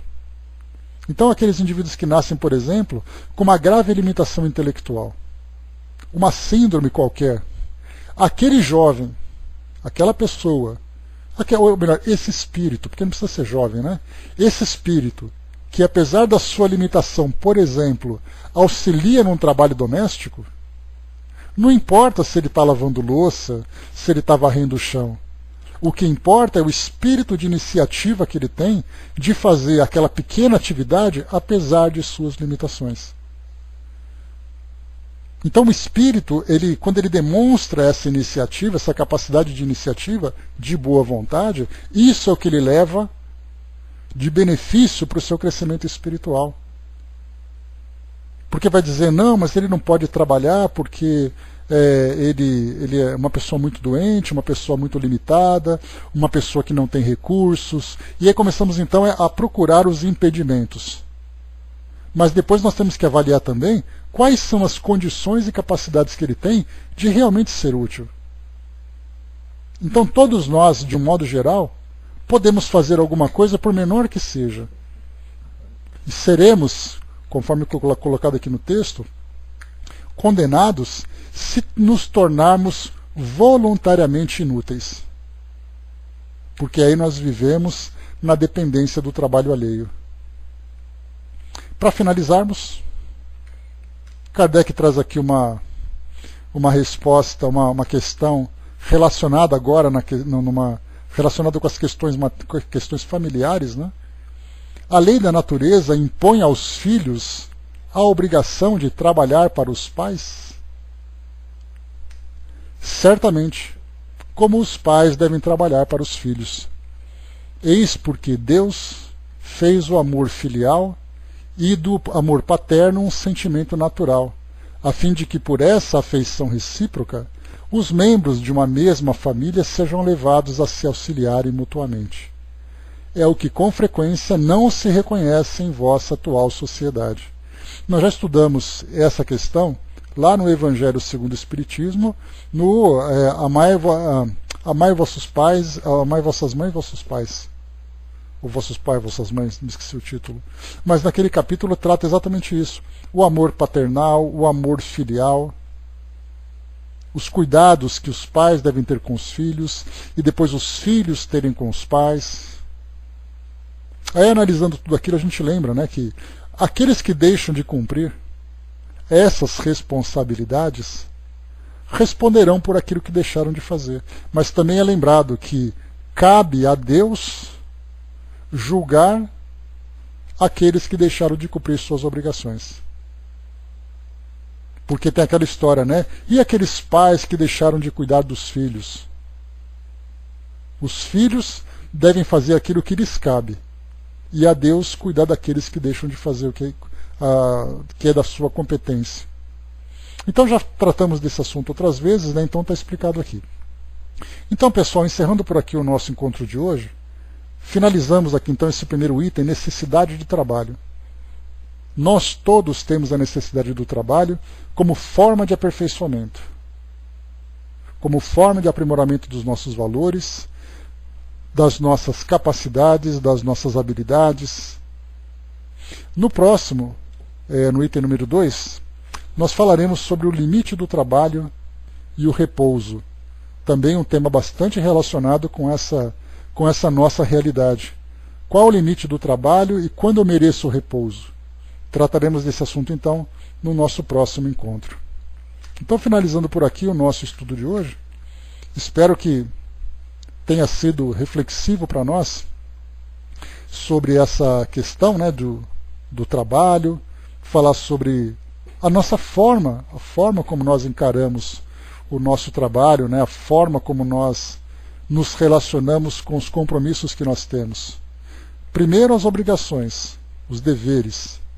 Então, aqueles indivíduos que nascem, por exemplo, com uma grave limitação intelectual, uma síndrome qualquer, aquele jovem, aquela pessoa, ou melhor, esse espírito, porque não precisa ser jovem, né? Esse espírito, que apesar da sua limitação, por exemplo, auxilia num trabalho doméstico, não importa se ele está lavando louça, se ele está varrendo o chão. O que importa é o espírito de iniciativa que ele tem de fazer aquela pequena atividade apesar de suas limitações. Então o espírito, quando ele demonstra essa iniciativa, essa capacidade de iniciativa, de boa vontade, isso é o que ele leva de benefício para o seu crescimento espiritual. Porque vai dizer, não, mas ele não pode trabalhar porque ele é uma pessoa muito doente, uma pessoa muito limitada, uma pessoa que não tem recursos. E aí começamos então a procurar os impedimentos. Mas depois nós temos que avaliar também quais são as condições e capacidades que ele tem de realmente ser útil. Então todos nós, de um modo geral, podemos fazer alguma coisa, por menor que seja. E seremos, conforme colocado aqui no texto, condenados se nos tornarmos voluntariamente inúteis. Porque aí nós vivemos na dependência do trabalho alheio. Para finalizarmos, Kardec traz aqui uma resposta, uma questão relacionada agora, relacionada com as questões familiares, né? A lei da natureza impõe aos filhos a obrigação de trabalhar para os pais? Certamente, como os pais devem trabalhar para os filhos. Eis porque Deus fez o amor filial e do amor paterno um sentimento natural, a fim de que por essa afeição recíproca os membros de uma mesma família sejam levados a se auxiliarem mutuamente. É o que com frequência não se reconhece em vossa atual sociedade. Nós já estudamos essa questão lá no Evangelho segundo o Espiritismo, no amai vossos pais, amai vossas mães e vossos pais. Ou vossos pais, vossas mães, me esqueci o título. Mas naquele capítulo trata exatamente isso. O amor paternal, o amor filial, os cuidados que os pais devem ter com os filhos, e depois os filhos terem com os pais. Aí, analisando tudo aquilo, a gente lembra, né, que aqueles que deixam de cumprir essas responsabilidades responderão por aquilo que deixaram de fazer. Mas também é lembrado que cabe a Deus julgar aqueles que deixaram de cumprir suas obrigações. Porque tem aquela história, né? E aqueles pais que deixaram de cuidar dos filhos? Os filhos devem fazer aquilo que lhes cabe. E a Deus cuidar daqueles que deixam de fazer o que é da sua competência. Então já tratamos desse assunto outras vezes, né? Então está explicado aqui. Então, pessoal, encerrando por aqui o nosso encontro de hoje, finalizamos aqui então esse primeiro item, necessidade de trabalho. Nós todos temos a necessidade do trabalho como forma de aperfeiçoamento, como forma de aprimoramento dos nossos valores, das nossas capacidades, das nossas habilidades. No próximo, no item número 2, nós falaremos sobre o limite do trabalho e o repouso. Também um tema bastante relacionado com essa nossa realidade. Qual o limite do trabalho e quando eu mereço o repouso? Trataremos desse assunto, então, no nosso próximo encontro. Então, finalizando por aqui o nosso estudo de hoje, espero que tenha sido reflexivo para nós sobre essa questão, né, do trabalho, falar sobre a nossa forma, a forma como nós encaramos o nosso trabalho, né, a forma como nós nos relacionamos com os compromissos que nós temos. Primeiro as obrigações, os deveres,